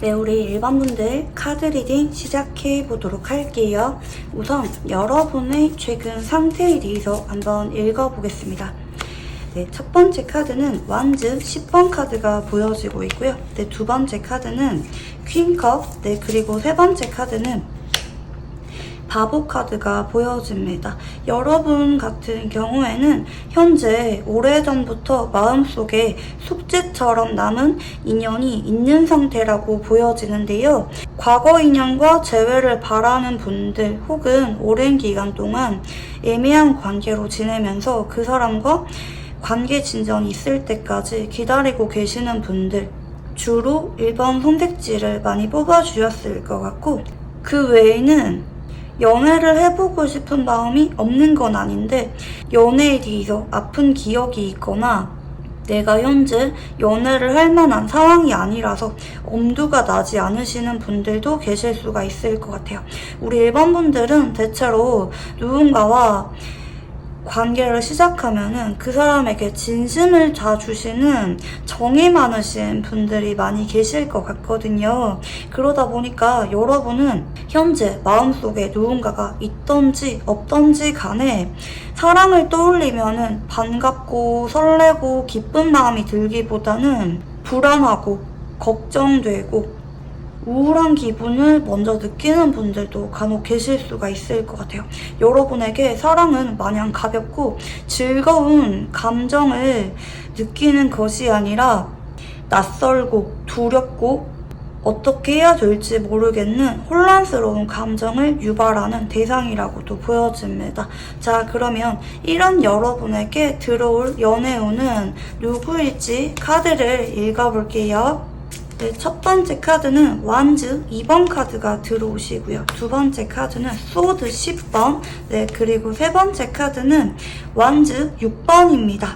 네, 우리 일반분들 카드 리딩 시작해 보도록 할게요. 우선 여러분의 최근 상태에 대해서 한번 읽어보겠습니다. 네, 첫 번째 카드는 완즈 10번 카드가 보여지고 있고요. 네, 두 번째 카드는 퀸컵, 네, 그리고 세 번째 카드는 바보 카드가 보여집니다. 여러분 같은 경우에는 현재 오래전부터 마음속에 숙제처럼 남은 인연이 있는 상태라고 보여지는데요. 과거 인연과 재회를 바라는 분들 혹은 오랜 기간 동안 애매한 관계로 지내면서 그 사람과 관계 진전이 있을 때까지 기다리고 계시는 분들, 주로 1번 선택지를 많이 뽑아주셨을 것 같고, 그 외에는 연애를 해보고 싶은 마음이 없는 건 아닌데 연애에 대해서 아픈 기억이 있거나 내가 현재 연애를 할 만한 상황이 아니라서 엄두가 나지 않으시는 분들도 계실 수가 있을 것 같아요. 우리 1번 분들은 대체로 누군가와 관계를 시작하면은 그 사람에게 진심을 다 주시는 정이 많으신 분들이 많이 계실 것 같거든요. 그러다 보니까 여러분은 현재 마음속에 누군가가 있던지 없던지 간에 사랑을 떠올리면은 반갑고 설레고 기쁜 마음이 들기보다는 불안하고 걱정되고 우울한 기분을 먼저 느끼는 분들도 간혹 계실 수가 있을 것 같아요. 여러분에게 사랑은 마냥 가볍고 즐거운 감정을 느끼는 것이 아니라 낯설고 두렵고 어떻게 해야 될지 모르겠는 혼란스러운 감정을 유발하는 대상이라고도 보여집니다. 자, 그러면 이런 여러분에게 들어올 연애운은 누구일지 카드를 읽어볼게요. 네, 첫 번째 카드는 완즈 2번 카드가 들어오시고요. 두 번째 카드는 소드 10번, 네, 그리고 세 번째 카드는 완즈 6번입니다.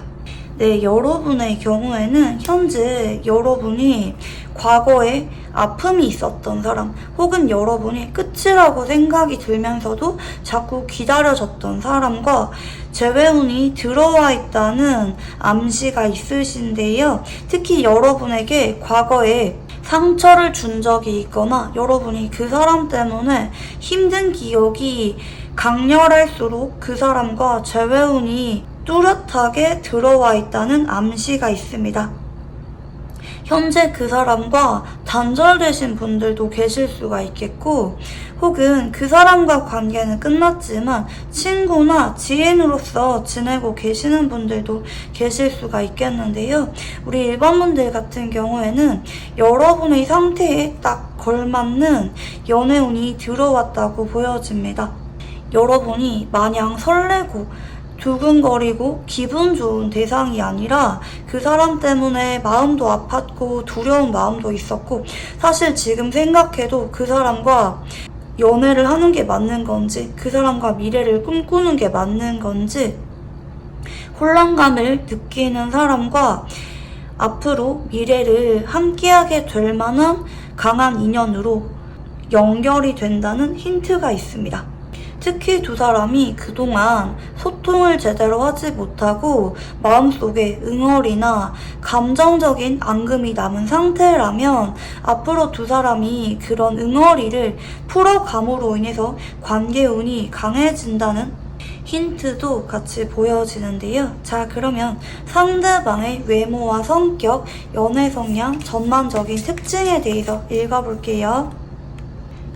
네, 여러분의 경우에는 현재 여러분이 과거에 아픔이 있었던 사람 혹은 여러분이 끝이라고 생각이 들면서도 자꾸 기다려졌던 사람과 재회운이 들어와 있다는 암시가 있으신데요. 특히 여러분에게 과거에 상처를 준 적이 있거나 여러분이 그 사람 때문에 힘든 기억이 강렬할수록 그 사람과 재회운이 뚜렷하게 들어와 있다는 암시가 있습니다. 현재 그 사람과 단절되신 분들도 계실 수가 있겠고, 혹은 그 사람과 관계는 끝났지만 친구나 지인으로서 지내고 계시는 분들도 계실 수가 있겠는데요. 우리 1번 분들 같은 경우에는 여러분의 상태에 딱 걸맞는 연애운이 들어왔다고 보여집니다. 여러분이 마냥 설레고 두근거리고 기분 좋은 대상이 아니라 그 사람 때문에 마음도 아팠고 두려운 마음도 있었고, 사실 지금 생각해도 그 사람과 연애를 하는 게 맞는 건지 그 사람과 미래를 꿈꾸는 게 맞는 건지 혼란감을 느끼는 사람과 앞으로 미래를 함께하게 될 만한 강한 인연으로 연결이 된다는 힌트가 있습니다. 특히 두 사람이 그동안 소통을 제대로 하지 못하고 마음속에 응어리나 감정적인 앙금이 남은 상태라면 앞으로 두 사람이 그런 응어리를 풀어감으로 인해서 관계운이 강해진다는 힌트도 같이 보여지는데요. 자, 그러면 상대방의 외모와 성격, 연애 성향, 전반적인 특징에 대해서 읽어볼게요.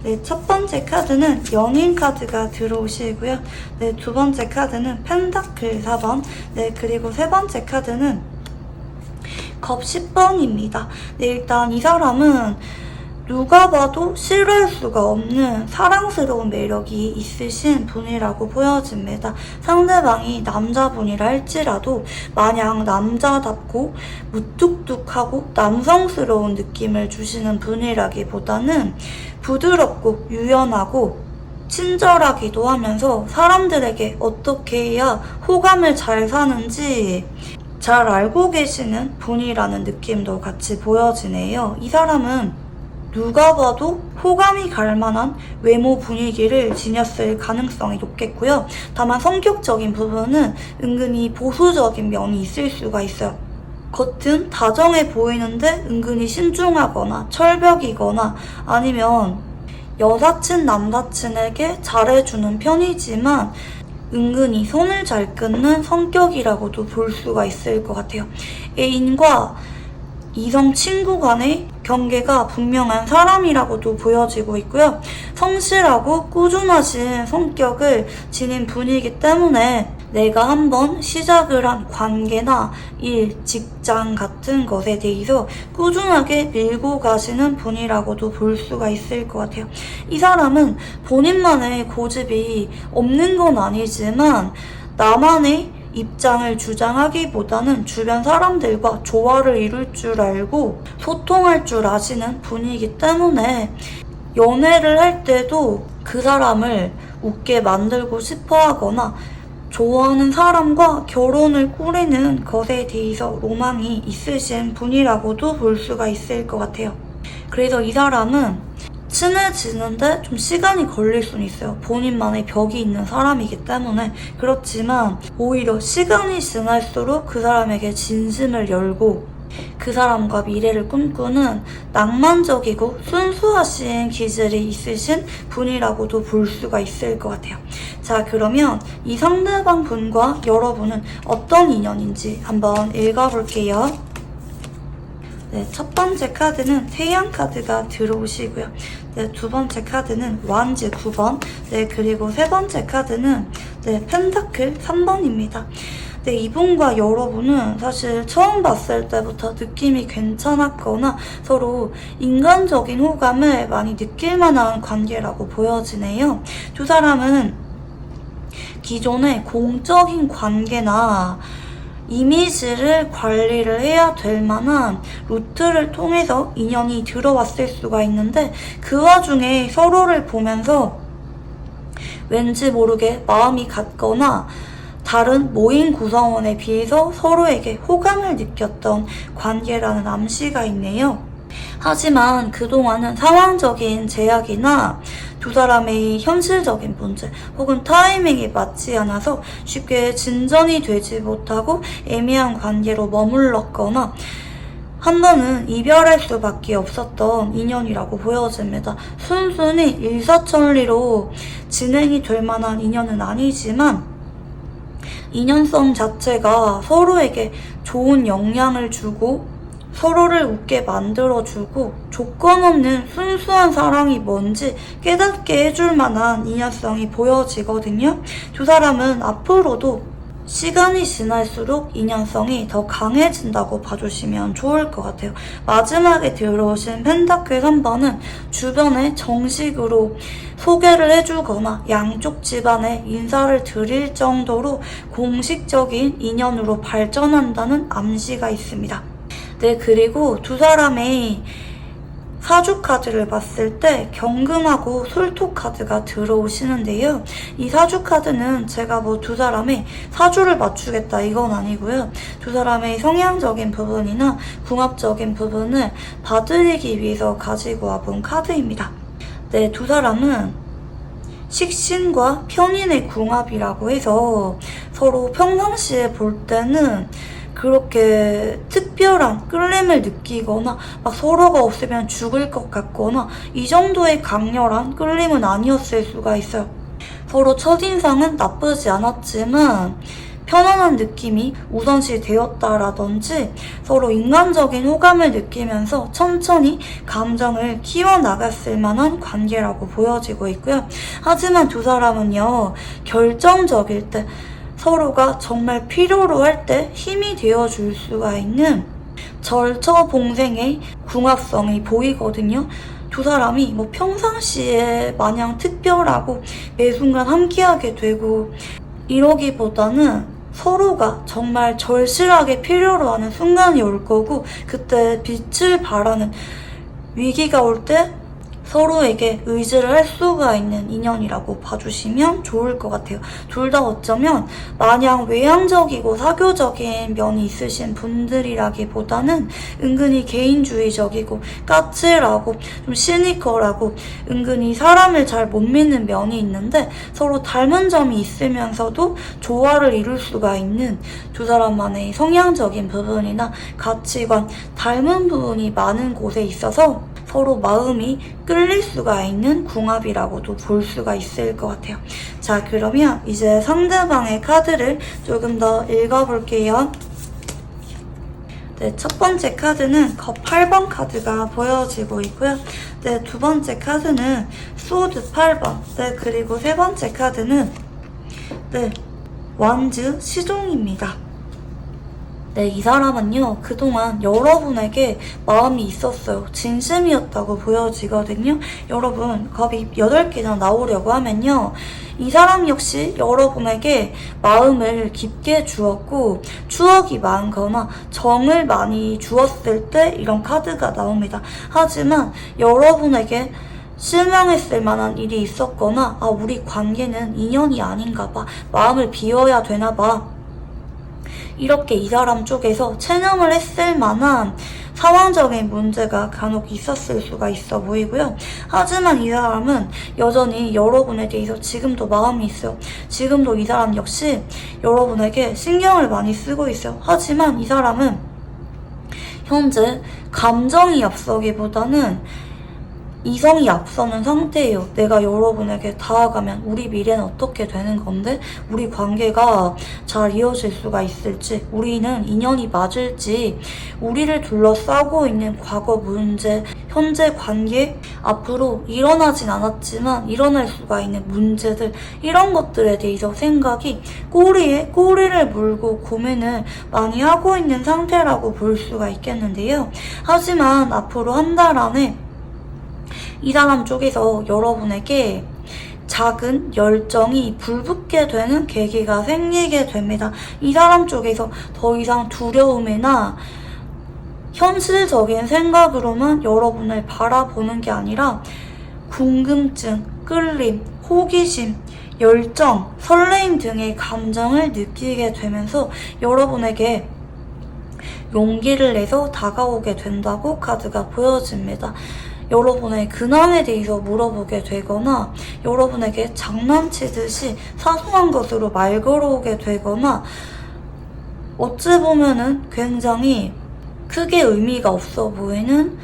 네, 첫 번째 카드는 연인 카드가 들어오시고요. 네, 두 번째 카드는 펜타클 4번, 네, 그리고 세 번째 카드는 컵 10번입니다. 네, 일단 이 사람은 누가 봐도 싫어할 수가 없는 사랑스러운 매력이 있으신 분이라고 보여집니다. 상대방이 남자분이라 할지라도 마냥 남자답고 무뚝뚝하고 남성스러운 느낌을 주시는 분이라기보다는 부드럽고 유연하고 친절하기도 하면서 사람들에게 어떻게 해야 호감을 잘 사는지 잘 알고 계시는 분이라는 느낌도 같이 보여지네요. 이 사람은 누가 봐도 호감이 갈 만한 외모 분위기를 지녔을 가능성이 높겠고요. 다만 성격적인 부분은 은근히 보수적인 면이 있을 수가 있어요. 겉은 다정해 보이는데 은근히 신중하거나 철벽이거나 아니면 여사친 남사친에게 잘해주는 편이지만 은근히 손을 잘 끊는 성격이라고도 볼 수가 있을 것 같아요. 애인과 이성 친구 간의 경계가 분명한 사람이라고도 보여지고 있고요. 성실하고 꾸준하신 성격을 지닌 분이기 때문에 내가 한번 시작을 한 관계나 일, 직장 같은 것에 대해서 꾸준하게 밀고 가시는 분이라고도 볼 수가 있을 것 같아요. 이 사람은 본인만의 고집이 없는 건 아니지만 나만의 입장을 주장하기보다는 주변 사람들과 조화를 이룰 줄 알고 소통할 줄 아시는 분이기 때문에 연애를 할 때도 그 사람을 웃게 만들고 싶어 하거나 좋아하는 사람과 결혼을 꾸리는 것에 대해서 로망이 있으신 분이라고도 볼 수가 있을 것 같아요. 그래서 이 사람은 친해지는데 좀 시간이 걸릴 수는 있어요. 본인만의 벽이 있는 사람이기 때문에. 그렇지만 오히려 시간이 지날수록 그 사람에게 진심을 열고 그 사람과 미래를 꿈꾸는 낭만적이고 순수하신 기질이 있으신 분이라고도 볼 수가 있을 것 같아요. 자, 그러면 이 상대방 분과 여러분은 어떤 인연인지 한번 읽어볼게요. 네, 첫 번째 카드는 태양 카드가 들어오시고요. 네, 두 번째 카드는 완즈 9번. 네, 그리고 세 번째 카드는 펜타클 3번입니다. 네, 이분과 여러분은 사실 처음 봤을 때부터 느낌이 괜찮았거나 서로 인간적인 호감을 많이 느낄 만한 관계라고 보여지네요. 두 사람은 기존의 공적인 관계나 이미지를 관리를 해야 될 만한 루트를 통해서 인연이 들어왔을 수가 있는데 그 와중에 서로를 보면서 왠지 모르게 마음이 같거나 다른 모임 구성원에 비해서 서로에게 호감을 느꼈던 관계라는 암시가 있네요. 하지만 그동안은 상황적인 제약이나 두 사람의 현실적인 문제 혹은 타이밍이 맞지 않아서 쉽게 진전이 되지 못하고 애매한 관계로 머물렀거나 한 번은 이별할 수밖에 없었던 인연이라고 보여집니다. 순순히 일사천리로 진행이 될 만한 인연은 아니지만 인연성 자체가 서로에게 좋은 영향을 주고 서로를 웃게 만들어주고 조건 없는 순수한 사랑이 뭔지 깨닫게 해줄 만한 인연성이 보여지거든요. 두 사람은 앞으로도 시간이 지날수록 인연성이 더 강해진다고 봐주시면 좋을 것 같아요. 마지막에 들어오신 펜타클 3번은 주변에 정식으로 소개를 해주거나 양쪽 집안에 인사를 드릴 정도로 공식적인 인연으로 발전한다는 암시가 있습니다. 네, 그리고 두 사람의 사주 카드를 봤을 때 경금하고 솔토 카드가 들어오시는데요. 이 사주 카드는 제가 뭐 두 사람의 사주를 맞추겠다 이건 아니고요. 두 사람의 성향적인 부분이나 궁합적인 부분을 봐드리기 위해서 가지고 와본 카드입니다. 네, 두 사람은 식신과 편인의 궁합이라고 해서 서로 평상시에 볼 때는 그렇게 특별한 끌림을 느끼거나 막 서로가 없으면 죽을 것 같거나 이 정도의 강렬한 끌림은 아니었을 수가 있어요. 서로 첫인상은 나쁘지 않았지만 편안한 느낌이 우선시 되었다라든지 서로 인간적인 호감을 느끼면서 천천히 감정을 키워나갔을 만한 관계라고 보여지고 있고요. 하지만 두 사람은요, 결정적일 때 서로가 정말 필요로 할 때 힘이 되어줄 수가 있는 절처봉생의 궁합성이 보이거든요. 두 사람이 뭐 평상시에 마냥 특별하고 매 순간 함께하게 되고 이러기보다는 서로가 정말 절실하게 필요로 하는 순간이 올 거고 그때 빛을 발하는 위기가 올 때 서로에게 의지를 할 수가 있는 인연이라고 봐주시면 좋을 것 같아요. 둘 다 어쩌면 마냥 외향적이고 사교적인 면이 있으신 분들이라기보다는 은근히 개인주의적이고 까칠하고 좀 시니컬하고 은근히 사람을 잘 못 믿는 면이 있는데 서로 닮은 점이 있으면서도 조화를 이룰 수가 있는 두 사람만의 성향적인 부분이나 가치관, 닮은 부분이 많은 곳에 있어서 서로 마음이 끌릴 수가 있는 궁합이라고도 볼 수가 있을 것 같아요. 자, 그러면 이제 상대방의 카드를 조금 더 읽어볼게요. 네, 첫 번째 카드는 컵 8번 카드가 보여지고 있고요. 네, 두 번째 카드는 소드 8번. 네, 그리고 세 번째 카드는 완즈 시종입니다. 네, 이 사람은요, 그동안 여러분에게 마음이 있었어요. 진심이었다고 보여지거든요. 여러분, 겁이 8개나 나오려고 하면요, 이 사람 역시 여러분에게 마음을 깊게 주었고, 추억이 많거나 정을 많이 주었을 때 이런 카드가 나옵니다. 하지만 여러분에게 실망했을 만한 일이 있었거나, 아, 우리 관계는 인연이 아닌가 봐. 마음을 비워야 되나 봐. 이렇게 이 사람 쪽에서 체념을 했을 만한 상황적인 문제가 간혹 있었을 수가 있어 보이고요. 하지만 이 사람은 여전히 여러분에 대해서 지금도 마음이 있어요. 지금도 이 사람 역시 여러분에게 신경을 많이 쓰고 있어요. 하지만 이 사람은 현재 감정이 앞서기보다는 이성이 앞서는 상태예요. 내가 여러분에게 다가가면 우리 미래는 어떻게 되는 건데, 우리 관계가 잘 이어질 수가 있을지, 우리는 인연이 맞을지, 우리를 둘러싸고 있는 과거 문제, 현재 관계, 앞으로 일어나진 않았지만 일어날 수가 있는 문제들, 이런 것들에 대해서 생각이 꼬리에 꼬리를 물고 고민을 많이 하고 있는 상태라고 볼 수가 있겠는데요. 하지만 앞으로 한 달 안에 이 사람 쪽에서 여러분에게 작은 열정이 불붙게 되는 계기가 생기게 됩니다. 이 사람 쪽에서 더 이상 두려움이나 현실적인 생각으로만 여러분을 바라보는 게 아니라 궁금증, 끌림, 호기심, 열정, 설레임 등의 감정을 느끼게 되면서 여러분에게 용기를 내서 다가오게 된다고 카드가 보여집니다. 여러분의 근황에 대해서 물어보게 되거나 여러분에게 장난치듯이 사소한 것으로 말 걸어오게 되거나 어찌 보면은 굉장히 크게 의미가 없어 보이는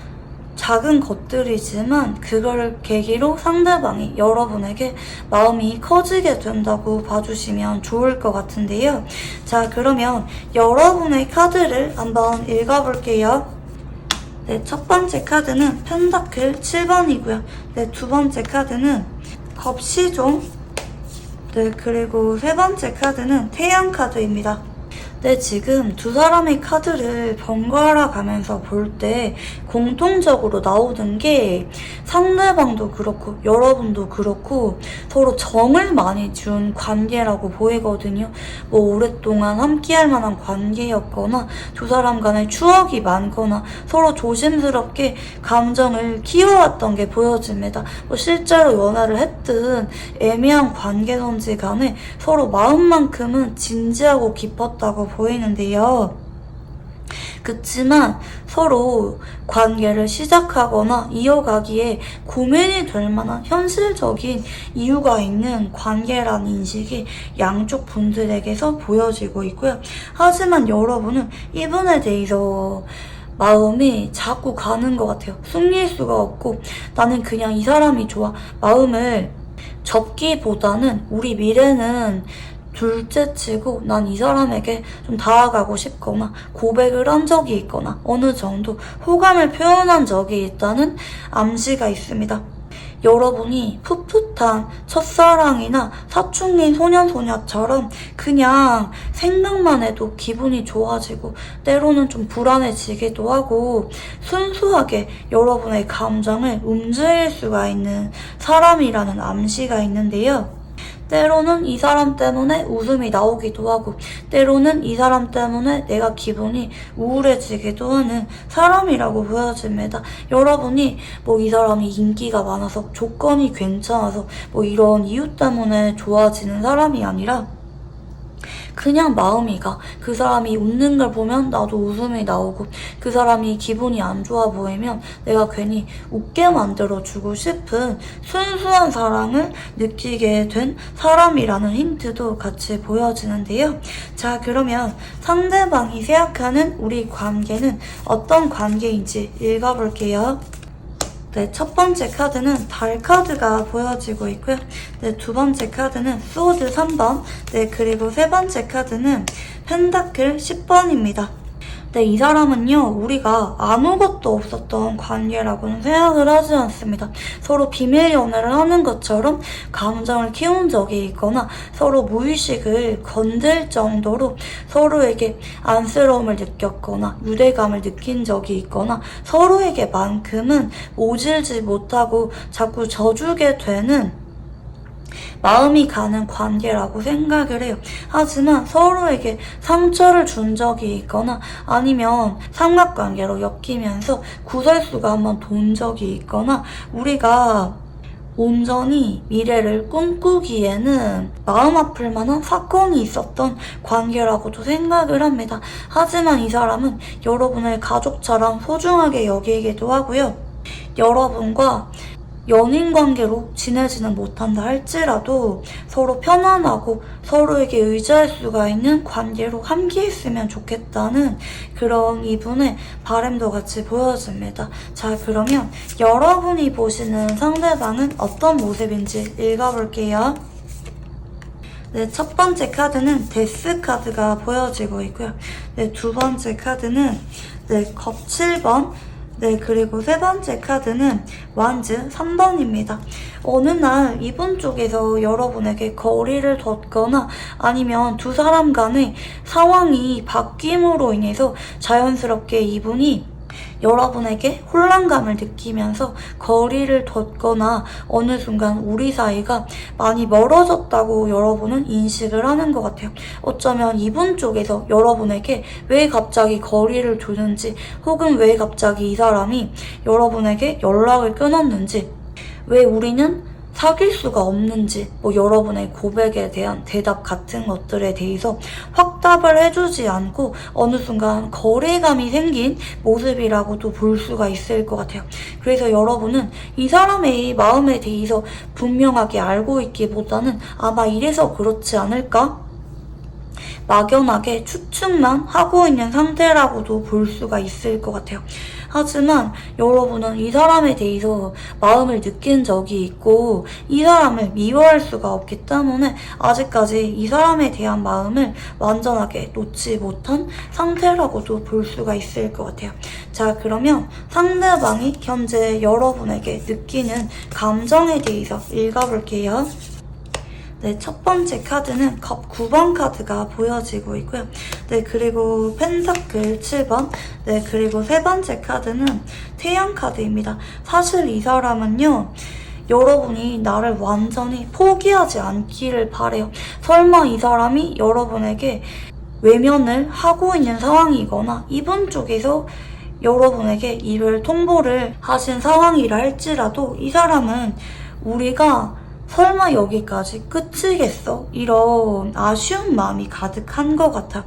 작은 것들이지만 그걸 계기로 상대방이 여러분에게 마음이 커지게 된다고 봐주시면 좋을 것 같은데요. 자, 그러면 여러분의 카드를 한번 읽어볼게요. 네, 첫 번째 카드는 펜타클 7번이고요. 네, 두 번째 카드는 컵 시종. 네, 그리고 세 번째 카드는 태양 카드입니다. 네, 지금 두 사람의 카드를 번갈아 가면서 볼 때 공통적으로 나오는 게 상대방도 그렇고 여러분도 그렇고 서로 정을 많이 준 관계라고 보이거든요. 뭐 오랫동안 함께할 만한 관계였거나 두 사람 간에 추억이 많거나 서로 조심스럽게 감정을 키워왔던 게 보여집니다. 뭐 실제로 연애를 했든 애매한 관계던지 간에 서로 마음만큼은 진지하고 깊었다고 보이는데요. 그치만 서로 관계를 시작하거나 이어가기에 고민이 될 만한 현실적인 이유가 있는 관계란 인식이 양쪽 분들에게서 보여지고 있고요. 하지만 여러분은 이분에 대해서 마음이 자꾸 가는 것 같아요. 숨길 수가 없고 나는 그냥 이 사람이 좋아. 마음을 접기보다는 우리 미래는 둘째치고 난 이 사람에게 좀 다가가고 싶거나 고백을 한 적이 있거나 어느 정도 호감을 표현한 적이 있다는 암시가 있습니다. 여러분이 풋풋한 첫사랑이나 사춘기 소년소녀처럼 그냥 생각만 해도 기분이 좋아지고 때로는 좀 불안해지기도 하고 순수하게 여러분의 감정을 움직일 수가 있는 사람이라는 암시가 있는데요. 때로는 이 사람 때문에 웃음이 나오기도 하고 때로는 이 사람 때문에 내가 기분이 우울해지기도 하는 사람이라고 보여집니다. 여러분이 뭐 이 사람이 인기가 많아서 조건이 괜찮아서 뭐 이런 이유 때문에 좋아지는 사람이 아니라 그냥 마음이가 그 사람이 웃는 걸 보면 나도 웃음이 나오고 그 사람이 기분이 안 좋아 보이면 내가 괜히 웃게 만들어주고 싶은 순수한 사랑을 느끼게 된 사람이라는 힌트도 같이 보여지는데요. 자, 그러면 상대방이 생각하는 우리 관계는 어떤 관계인지 읽어볼게요. 네, 첫 번째 카드는 달 카드가 보여지고 있고요. 네, 두 번째 카드는 소드 3번. 네, 그리고 세 번째 카드는 펜타클 10번입니다. 네, 이 사람은요, 우리가 아무것도 없었던 관계라고는 생각을 하지 않습니다. 서로 비밀 연애를 하는 것처럼 감정을 키운 적이 있거나 서로 무의식을 건들 정도로 서로에게 안쓰러움을 느꼈거나 유대감을 느낀 적이 있거나 서로에게만큼은 모질지 못하고 자꾸 져주게 되는 마음이 가는 관계라고 생각을 해요. 하지만 서로에게 상처를 준 적이 있거나 아니면 삼각관계로 엮이면서 구설수가 한번 돈 적이 있거나 우리가 온전히 미래를 꿈꾸기에는 마음 아플 만한 사건이 있었던 관계라고도 생각을 합니다. 하지만 이 사람은 여러분을 가족처럼 소중하게 여기기도 하고요. 여러분과 연인 관계로 지내지는 못한다 할지라도 서로 편안하고 서로에게 의지할 수가 있는 관계로 함께 있으면 좋겠다는 그런 이분의 바람도 같이 보여집니다. 자, 그러면 여러분이 보시는 상대방은 어떤 모습인지 읽어볼게요. 네, 첫 번째 카드는 데스 카드가 보여지고 있고요. 네, 두 번째 카드는 겁 7번. 네, 그리고 세 번째 카드는 완즈 3번입니다. 어느 날 이분 쪽에서 여러분에게 거리를 뒀거나 아니면 두 사람 간의 상황이 바뀜으로 인해서 자연스럽게 이분이 여러분에게 혼란감을 느끼면서 거리를 뒀거나 어느 순간 우리 사이가 많이 멀어졌다고 여러분은 인식을 하는 것 같아요. 어쩌면 이분 쪽에서 여러분에게 왜 갑자기 거리를 두는지 혹은 왜 갑자기 이 사람이 여러분에게 연락을 끊었는지 왜 우리는 사귈 수가 없는지 뭐 여러분의 고백에 대한 대답 같은 것들에 대해서 확답을 해주지 않고 어느 순간 거리감이 생긴 모습이라고도 볼 수가 있을 것 같아요. 그래서 여러분은 이 사람의 마음에 대해서 분명하게 알고 있기보다는 아마 이래서 그렇지 않을까? 막연하게 추측만 하고 있는 상태라고도 볼 수가 있을 것 같아요. 하지만 여러분은 이 사람에 대해서 마음을 느낀 적이 있고 이 사람을 미워할 수가 없기 때문에 아직까지 이 사람에 대한 마음을 완전하게 놓지 못한 상태라고도 볼 수가 있을 것 같아요. 자, 그러면 상대방이 현재 여러분에게 느끼는 감정에 대해서 읽어볼게요. 네, 첫 번째 카드는 컵 9번 카드가 보여지고 있고요. 네, 그리고 펜타클 7번. 네, 그리고 세 번째 카드는 태양 카드입니다. 사실 이 사람은요, 여러분이 나를 완전히 포기하지 않기를 바래요. 설마 이 사람이 여러분에게 외면을 하고 있는 상황이거나 이분 쪽에서 여러분에게 이를 통보를 하신 상황이라 할지라도 이 사람은 우리가 설마 여기까지 끝이겠어? 이런 아쉬운 마음이 가득한 것 같아.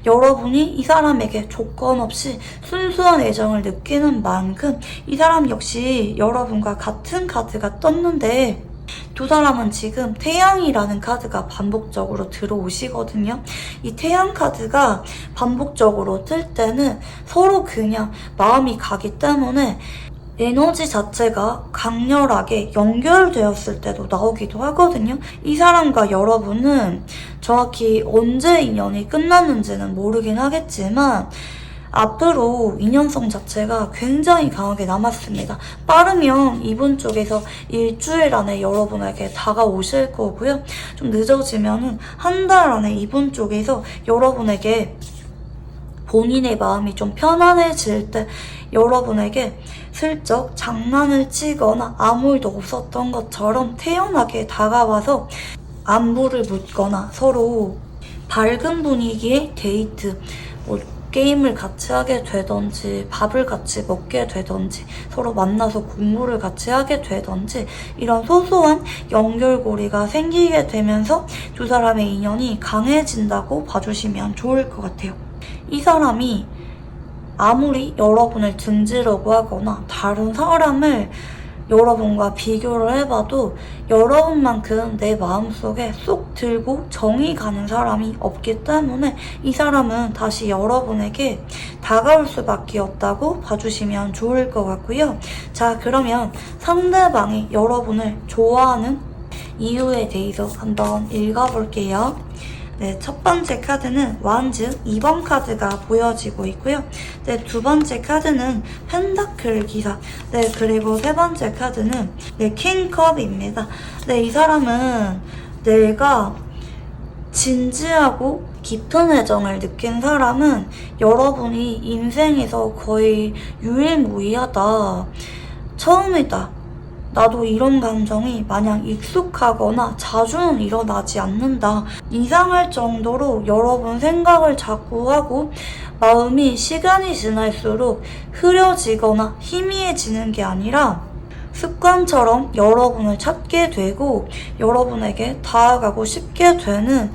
여러분이 이 사람에게 조건 없이 순수한 애정을 느끼는 만큼 이 사람 역시 여러분과 같은 카드가 떴는데 두 사람은 지금 태양이라는 카드가 반복적으로 들어오시거든요. 이 태양 카드가 반복적으로 뜰 때는 서로 그냥 마음이 가기 때문에 에너지 자체가 강렬하게 연결되었을 때도 나오기도 하거든요. 이 사람과 여러분은 정확히 언제 인연이 끝났는지는 모르긴 하겠지만 앞으로 인연성 자체가 굉장히 강하게 남았습니다. 빠르면 이분 쪽에서 일주일 안에 여러분에게 다가오실 거고요. 좀 늦어지면은 한 달 안에 이분 쪽에서 여러분에게 본인의 마음이 좀 편안해질 때 여러분에게 슬쩍 장난을 치거나 아무 일도 없었던 것처럼 태연하게 다가와서 안부를 묻거나 서로 밝은 분위기의 데이트, 뭐 게임을 같이 하게 되던지 밥을 같이 먹게 되던지 서로 만나서 공부를 같이 하게 되던지 이런 소소한 연결고리가 생기게 되면서 두 사람의 인연이 강해진다고 봐주시면 좋을 것 같아요. 이 사람이 아무리 여러분을 등지려고 하거나 다른 사람을 여러분과 비교를 해봐도 여러분만큼 내 마음속에 쏙 들고 정이 가는 사람이 없기 때문에 이 사람은 다시 여러분에게 다가올 수밖에 없다고 봐주시면 좋을 것 같고요. 자, 그러면 상대방이 여러분을 좋아하는 이유에 대해서 한번 읽어볼게요. 네, 첫 번째 카드는 완즈 2번 카드가 보여지고 있고요. 네, 두 번째 카드는 펜타클 기사. 네, 그리고 세 번째 카드는 네, 킹컵입니다. 네, 이 사람은 내가 진지하고 깊은 애정을 느낀 사람은 여러분이 인생에서 거의 유일무이하다. 처음이다. 나도 이런 감정이 마냥 익숙하거나 자주는 일어나지 않는다. 이상할 정도로 여러분 생각을 자꾸 하고 마음이 시간이 지날수록 흐려지거나 희미해지는 게 아니라 습관처럼 여러분을 찾게 되고 여러분에게 다가가고 싶게 되는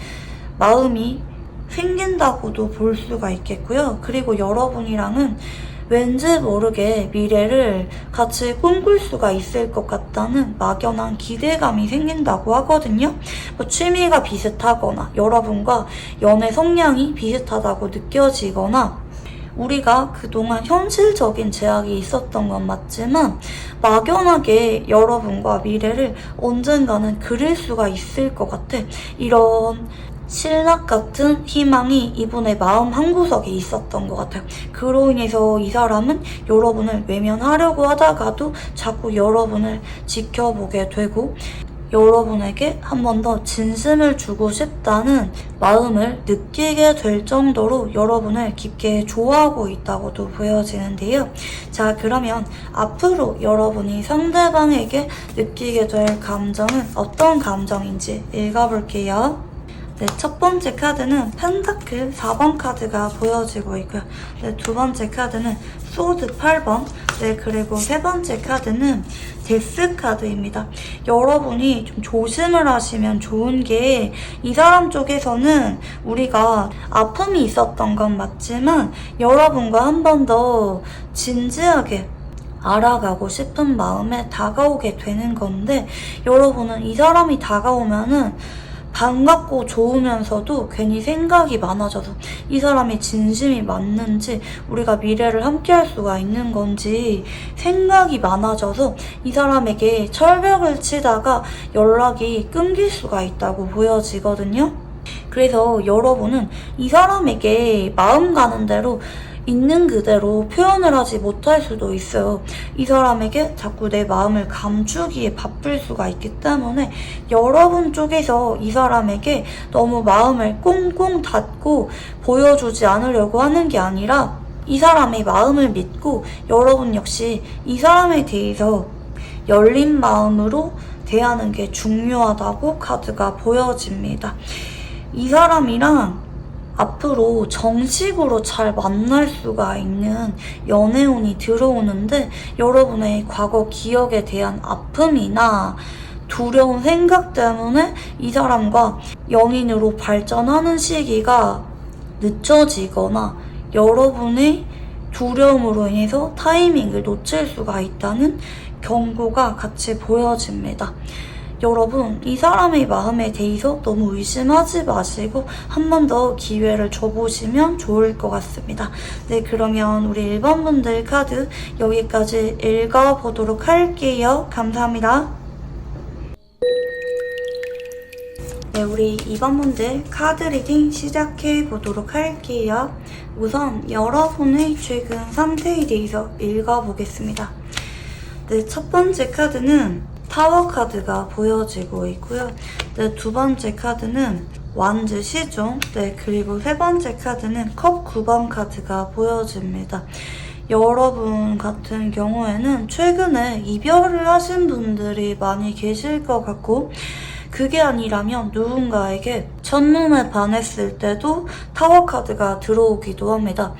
마음이 생긴다고도 볼 수가 있겠고요. 그리고 여러분이랑은 왠지 모르게 미래를 같이 꿈꿀 수가 있을 것 같다는 막연한 기대감이 생긴다고 하거든요. 뭐 취미가 비슷하거나 여러분과 연애 성향이 비슷하다고 느껴지거나 우리가 그동안 현실적인 제약이 있었던 건 맞지만 막연하게 여러분과 미래를 언젠가는 그릴 수가 있을 것 같아. 이런 신락 같은 희망이 이분의 마음 한구석에 있었던 것 같아요. 그로 인해서 이 사람은 여러분을 외면하려고 하다가도 자꾸 여러분을 지켜보게 되고 여러분에게 한 번 더 진심을 주고 싶다는 마음을 느끼게 될 정도로 여러분을 깊게 좋아하고 있다고도 보여지는데요. 자, 그러면 앞으로 여러분이 상대방에게 느끼게 될 감정은 어떤 감정인지 읽어볼게요. 네, 첫 번째 카드는 펜타클 4번 카드가 보여지고 있고요. 네, 두 번째 카드는 소드 8번. 네, 그리고 세 번째 카드는 데스 카드입니다. 여러분이 좀 조심을 하시면 좋은 게 이 사람 쪽에서는 우리가 아픔이 있었던 건 맞지만 여러분과 한 번 더 진지하게 알아가고 싶은 마음에 다가오게 되는 건데 여러분은 이 사람이 다가오면은 반갑고 좋으면서도 괜히 생각이 많아져서 이 사람이 진심이 맞는지 우리가 미래를 함께 할 수가 있는 건지 생각이 많아져서 이 사람에게 철벽을 치다가 연락이 끊길 수가 있다고 보여지거든요. 그래서 여러분은 이 사람에게 마음 가는 대로 있는 그대로 표현을 하지 못할 수도 있어요. 이 사람에게 자꾸 내 마음을 감추기에 바쁠 수가 있기 때문에 여러분 쪽에서 이 사람에게 너무 마음을 꽁꽁 닫고 보여주지 않으려고 하는 게 아니라 이 사람의 마음을 믿고 여러분 역시 이 사람에 대해서 열린 마음으로 대하는 게 중요하다고 카드가 보여집니다. 이 사람이랑 앞으로 정식으로 잘 만날 수가 있는 연애운이 들어오는데 여러분의 과거 기억에 대한 아픔이나 두려운 생각 때문에 이 사람과 연인으로 발전하는 시기가 늦춰지거나 여러분의 두려움으로 인해서 타이밍을 놓칠 수가 있다는 경고가 같이 보여집니다. 여러분, 이 사람의 마음에 대해서 너무 의심하지 마시고 한 번 더 기회를 줘보시면 좋을 것 같습니다. 네, 그러면 우리 1번 분들 카드 여기까지 읽어보도록 할게요. 감사합니다. 네, 우리 2번 분들 카드 리딩 시작해보도록 할게요. 우선 여러분의 최근 상태에 대해서 읽어보겠습니다. 네, 첫 번째 카드는 타워 카드가 보여지고 있고요. 네, 두 번째 카드는 완즈 시종. 네, 그리고 세 번째 카드는 컵 9번 카드가 보여집니다. 여러분 같은 경우에는 최근에 이별을 하신 분들이 많이 계실 것 같고 그게 아니라면 누군가에게 첫눈에 반했을 때도 타워 카드가 들어오기도 합니다.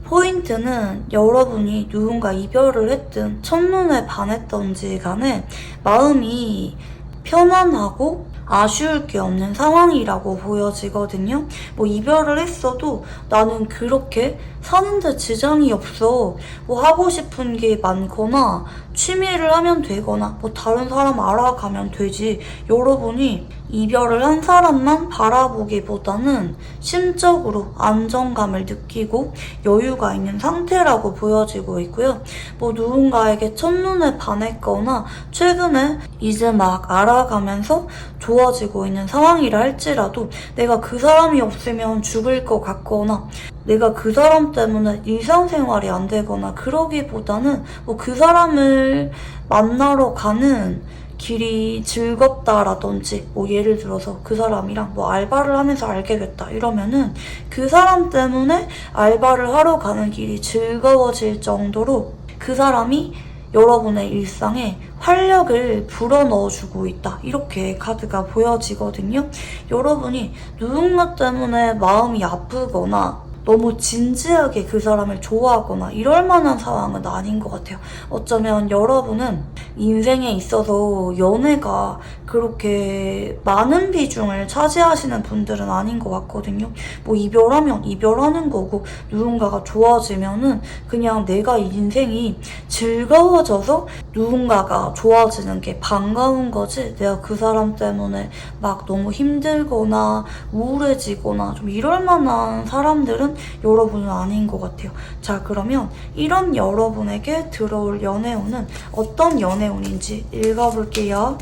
포인트는 여러분이 누군가 이별을 했든 첫눈에 반했던지 간에 마음이 편안하고 아쉬울 게 없는 상황이라고 보여지거든요. 뭐 이별을 했어도 나는 그렇게 사는데 지장이 없어. 뭐 하고 싶은 게 많거나 취미를 하면 되거나 뭐 다른 사람 알아가면 되지. 여러분이 이별을 한 사람만 바라보기보다는 심적으로 안정감을 느끼고 여유가 있는 상태라고 보여지고 있고요. 뭐 누군가에게 첫눈에 반했거나 최근에 이제 막 알아가면서 좋아지고 있는 상황이라 할지라도 내가 그 사람이 없으면 죽을 것 같거나 내가 그 사람 때문에 일상생활이 안 되거나 그러기보다는 뭐 그 사람을 만나러 가는 길이 즐겁다라든지 뭐 예를 들어서 그 사람이랑 뭐 알바를 하면서 알게 됐다 이러면은 그 사람 때문에 알바를 하러 가는 길이 즐거워질 정도로 그 사람이 여러분의 일상에 활력을 불어넣어주고 있다. 이렇게 카드가 보여지거든요. 여러분이 누군가 때문에 마음이 아프거나 너무 진지하게 그 사람을 좋아하거나 이럴 만한 상황은 아닌 것 같아요. 어쩌면 여러분은 인생에 있어서 연애가 그렇게 많은 비중을 차지하시는 분들은 아닌 것 같거든요. 뭐 이별하면 이별하는 거고 누군가가 좋아지면은 그냥 내가 인생이 즐거워져서 누군가가 좋아지는 게 반가운 거지 내가 그 사람 때문에 막 너무 힘들거나 우울해지거나 좀 이럴 만한 사람들은 여러분은 아닌 것 같아요. 자, 그러면 이런 여러분에게 들어올 연애운은 어떤 연애운인지 읽어볼게요.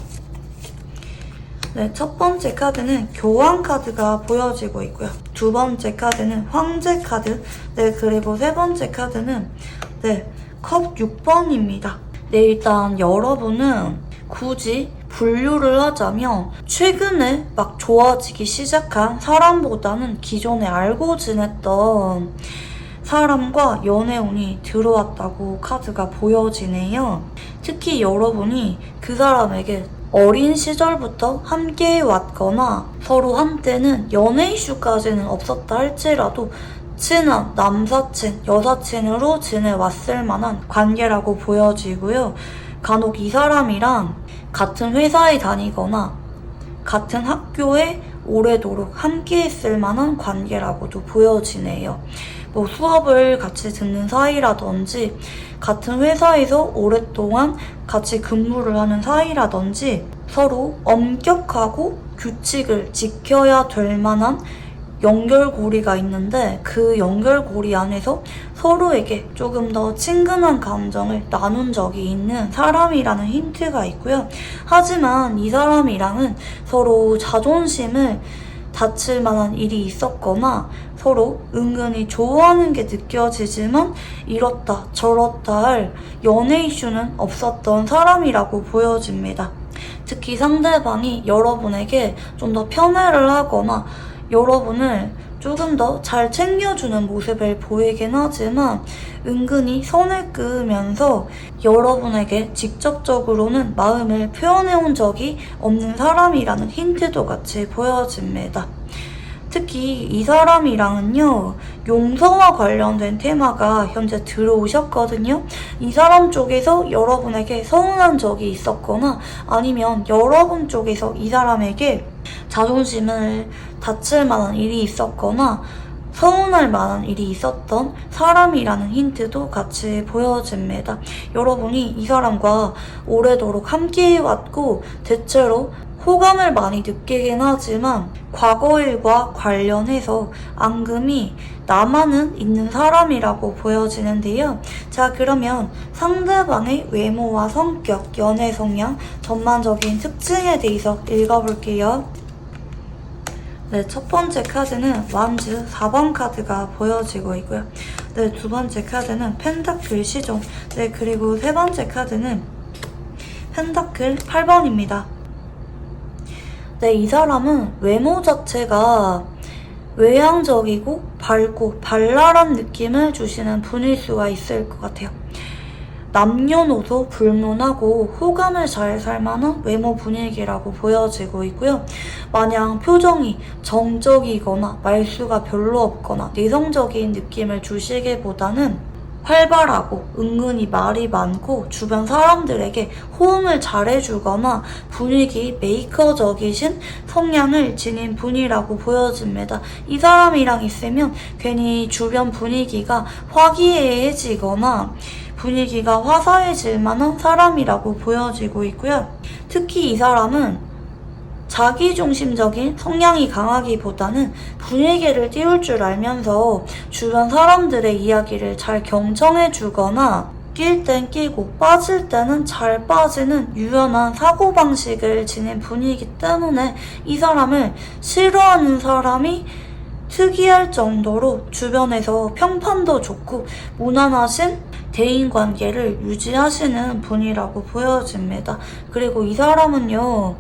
네, 첫 번째 카드는 교황 카드가 보여지고 있고요. 두 번째 카드는 황제 카드, 네, 그리고 세 번째 카드는 컵 6번입니다. 네, 일단 여러분은 굳이 분류를 하자면 최근에 막 좋아지기 시작한 사람보다는 기존에 알고 지냈던 사람과 연애운이 들어왔다고 카드가 보여지네요. 특히 여러분이 그 사람에게 어린 시절부터 함께 왔거나 서로 한때는 연애 이슈까지는 없었다 할지라도 친한 남사친, 여사친으로 지내왔을 만한 관계라고 보여지고요. 간혹 이 사람이랑 같은 회사에 다니거나 같은 학교에 오래도록 함께 있을 만한 관계라고도 보여지네요. 뭐 수업을 같이 듣는 사이라든지 같은 회사에서 오랫동안 같이 근무를 하는 사이라든지 서로 엄격하고 규칙을 지켜야 될 만한 연결고리가 있는데 그 연결고리 안에서 서로에게 조금 더 친근한 감정을 나눈 적이 있는 사람이라는 힌트가 있고요. 하지만 이 사람이랑은 서로 자존심을 다칠 만한 일이 있었거나 서로 은근히 좋아하는 게 느껴지지만 이렇다 저렇다 할 연애 이슈는 없었던 사람이라고 보여집니다. 특히 상대방이 여러분에게 좀 더 편애를 하거나 여러분을 조금 더 잘 챙겨주는 모습을 보이긴 하지만 은근히 선을 그으면서 여러분에게 직접적으로는 마음을 표현해온 적이 없는 사람이라는 힌트도 같이 보여집니다. 특히 이 사람이랑은요, 용서와 관련된 테마가 현재 들어오셨거든요. 이 사람 쪽에서 여러분에게 서운한 적이 있었거나 아니면 여러분 쪽에서 이 사람에게 자존심을 다칠 만한 일이 있었거나 서운할 만한 일이 있었던 사람이라는 힌트도 같이 보여집니다. 여러분이 이 사람과 오래도록 함께해왔고 대체로 호감을 많이 느끼긴 하지만 과거 일과 관련해서 앙금이 남아는 있는 사람이라고 보여지는데요. 자, 그러면 상대방의 외모와 성격, 연애 성향, 전반적인 특징에 대해서 읽어볼게요. 네, 첫 번째 카드는 완즈 4번 카드가 보여지고 있고요. 네, 두 번째 카드는 펜타클 시종. 네, 그리고 세 번째 카드는 펜타클 8번입니다. 네, 이 사람은 외모 자체가 외향적이고 밝고 발랄한 느낌을 주시는 분일 수가 있을 것 같아요. 남녀노소 불문하고 호감을 잘 살만한 외모 분위기라고 보여지고 있고요. 마냥 표정이 정적이거나 말수가 별로 없거나 내성적인 느낌을 주시기보다는 활발하고 은근히 말이 많고 주변 사람들에게 호응을 잘해주거나 분위기 메이커적이신 성향을 지닌 분이라고 보여집니다. 이 사람이랑 있으면 괜히 주변 분위기가 화기애애해지거나 분위기가 화사해질 만한 사람이라고 보여지고 있고요. 특히 이 사람은 자기중심적인 성향이 강하기보다는 분위기를 띄울 줄 알면서 주변 사람들의 이야기를 잘 경청해주거나 낄 땐 끼고 빠질 때는 잘 빠지는 유연한 사고방식을 지닌 분이기 때문에 이 사람을 싫어하는 사람이 특이할 정도로 주변에서 평판도 좋고 무난하신 대인관계를 유지하시는 분이라고 보여집니다. 그리고 이 사람은요,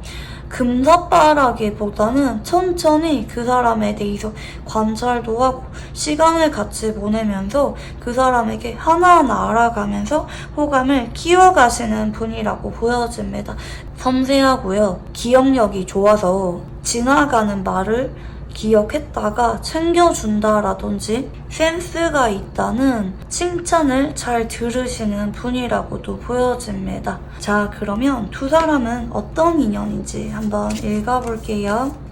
금사빠라기보다는 천천히 그 사람에 대해서 관찰도 하고 시간을 같이 보내면서 그 사람에게 하나하나 알아가면서 호감을 키워가시는 분이라고 보여집니다. 섬세하고요. 기억력이 좋아서 지나가는 말을 기억했다가 챙겨준다라든지 센스가 있다는 칭찬을 잘 들으시는 분이라고도 보여집니다. 자, 그러면 두 사람은 어떤 인연인지 한번 읽어볼게요.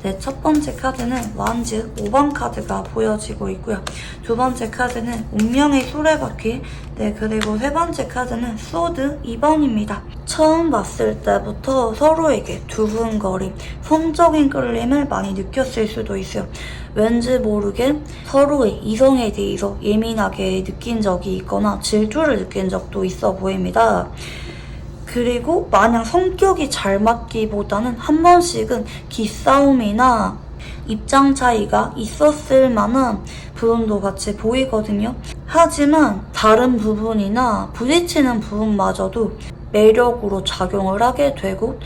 네, 첫 번째 카드는 완즈 5번 카드가 보여지고 있고요. 두 번째 카드는 운명의 수레바퀴, 네, 그리고 세 번째 카드는 소드 2번입니다. 처음 봤을 때부터 서로에게 두근거림, 성적인 끌림을 많이 느꼈을 수도 있어요. 왠지 모르게 서로의 이성에 대해서 예민하게 느낀 적이 있거나 질투를 느낀 적도 있어 보입니다. 그리고 마냥 성격이 잘 맞기보다는 한 번씩은 기싸움이나 입장 차이가 있었을 만한 부분도 같이 보이거든요. 하지만 다른 부분이나 부딪히는 부분마저도 매력으로 작용을 하게 되고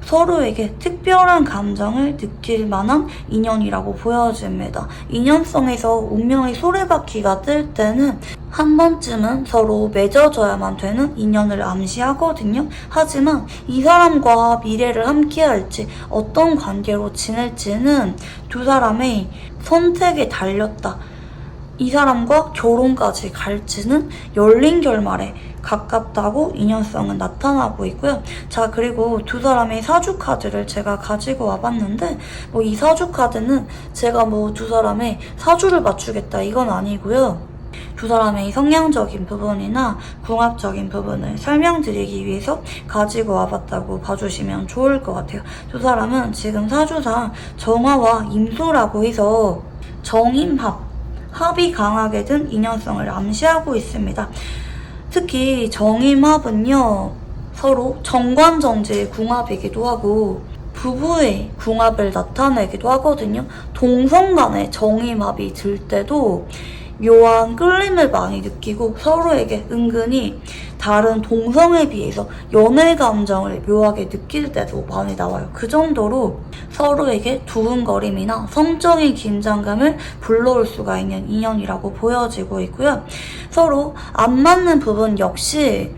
서로에게 특별한 감정을 느낄 만한 인연이라고 보여집니다. 인연성에서 운명의 수레바퀴가 뜰 때는 한 번쯤은 서로 맺어져야만 되는 인연을 암시하거든요. 하지만 이 사람과 미래를 함께 할지 어떤 관계로 지낼지는 두 사람의 선택에 달렸다. 이 사람과 결혼까지 갈지는 열린 결말에 가깝다고 인연성은 나타나고 있고요. 자, 그리고 두 사람의 사주 카드를 제가 가지고 와봤는데 이 사주 카드는 제가 두 사람의 사주를 맞추겠다 이건 아니고요. 두 사람의 성향적인 부분이나 궁합적인 부분을 설명드리기 위해서 가지고 와봤다고 봐주시면 좋을 것 같아요. 두 사람은 지금 사주상 정화와 임수라고 해서 정임합, 합이 강하게 든 인연성을 암시하고 있습니다. 특히 정임합은요, 서로 정관정제의 궁합이기도 하고 부부의 궁합을 나타내기도 하거든요. 동성 간의 정임합이 들 때도 묘한 끌림을 많이 느끼고 서로에게 은근히 다른 동성에 비해서 연애 감정을 묘하게 느낄 때도 많이 나와요. 그 정도로 서로에게 두근거림이나 성적인 긴장감을 불러올 수가 있는 인연이라고 보여지고 있고요. 서로 안 맞는 부분 역시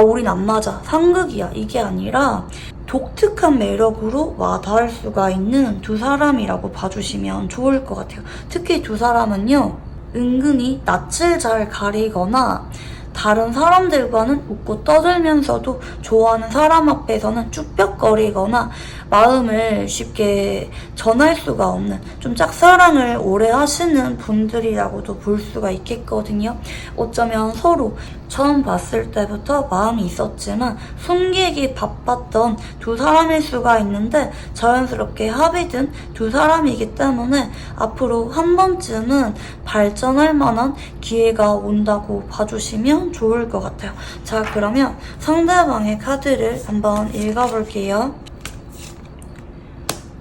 우린 안 맞아, 상극이야 이게 아니라 독특한 매력으로 와닿을 수가 있는 두 사람이라고 봐주시면 좋을 것 같아요. 특히 두 사람은요, 은근히 낯을 잘 가리거나 다른 사람들과는 웃고 떠들면서도 좋아하는 사람 앞에서는 쭈뼛거리거나 마음을 쉽게 전할 수가 없는 좀 짝사랑을 오래 하시는 분들이라고도 볼 수가 있겠거든요. 어쩌면 서로 처음 봤을 때부터 마음이 있었지만 숨기기 바빴던 두 사람일 수가 있는데 자연스럽게 합이 든 두 사람이기 때문에 앞으로 한 번쯤은 발전할 만한 기회가 온다고 봐주시면 좋을 것 같아요. 자, 그러면 상대방의 카드를 한번 읽어볼게요.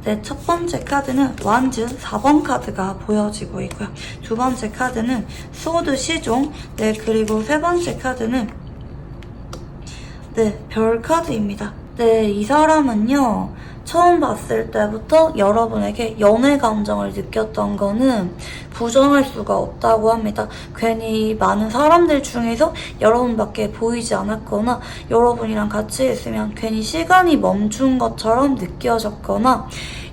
네, 첫 번째 카드는 완즈 4번 카드가 보여지고 있고요. 두 번째 카드는 소드 시종, 네, 그리고 세 번째 카드는 네, 별 카드입니다. 네, 이 사람은요, 처음 봤을 때부터 여러분에게 연애 감정을 느꼈던 거는 부정할 수가 없다고 합니다. 괜히 많은 사람들 중에서 여러분밖에 보이지 않았거나 여러분이랑 같이 있으면 괜히 시간이 멈춘 것처럼 느껴졌거나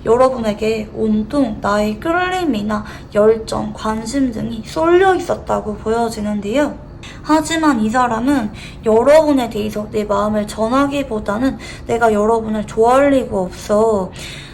여러분에게 온통 나의 끌림이나 열정, 관심 등이 쏠려 있었다고 보여지는데요. 하지만 이 사람은 여러분에 대해서 내 마음을 전하기보다는 내가 여러분을 좋아할 리가 없어.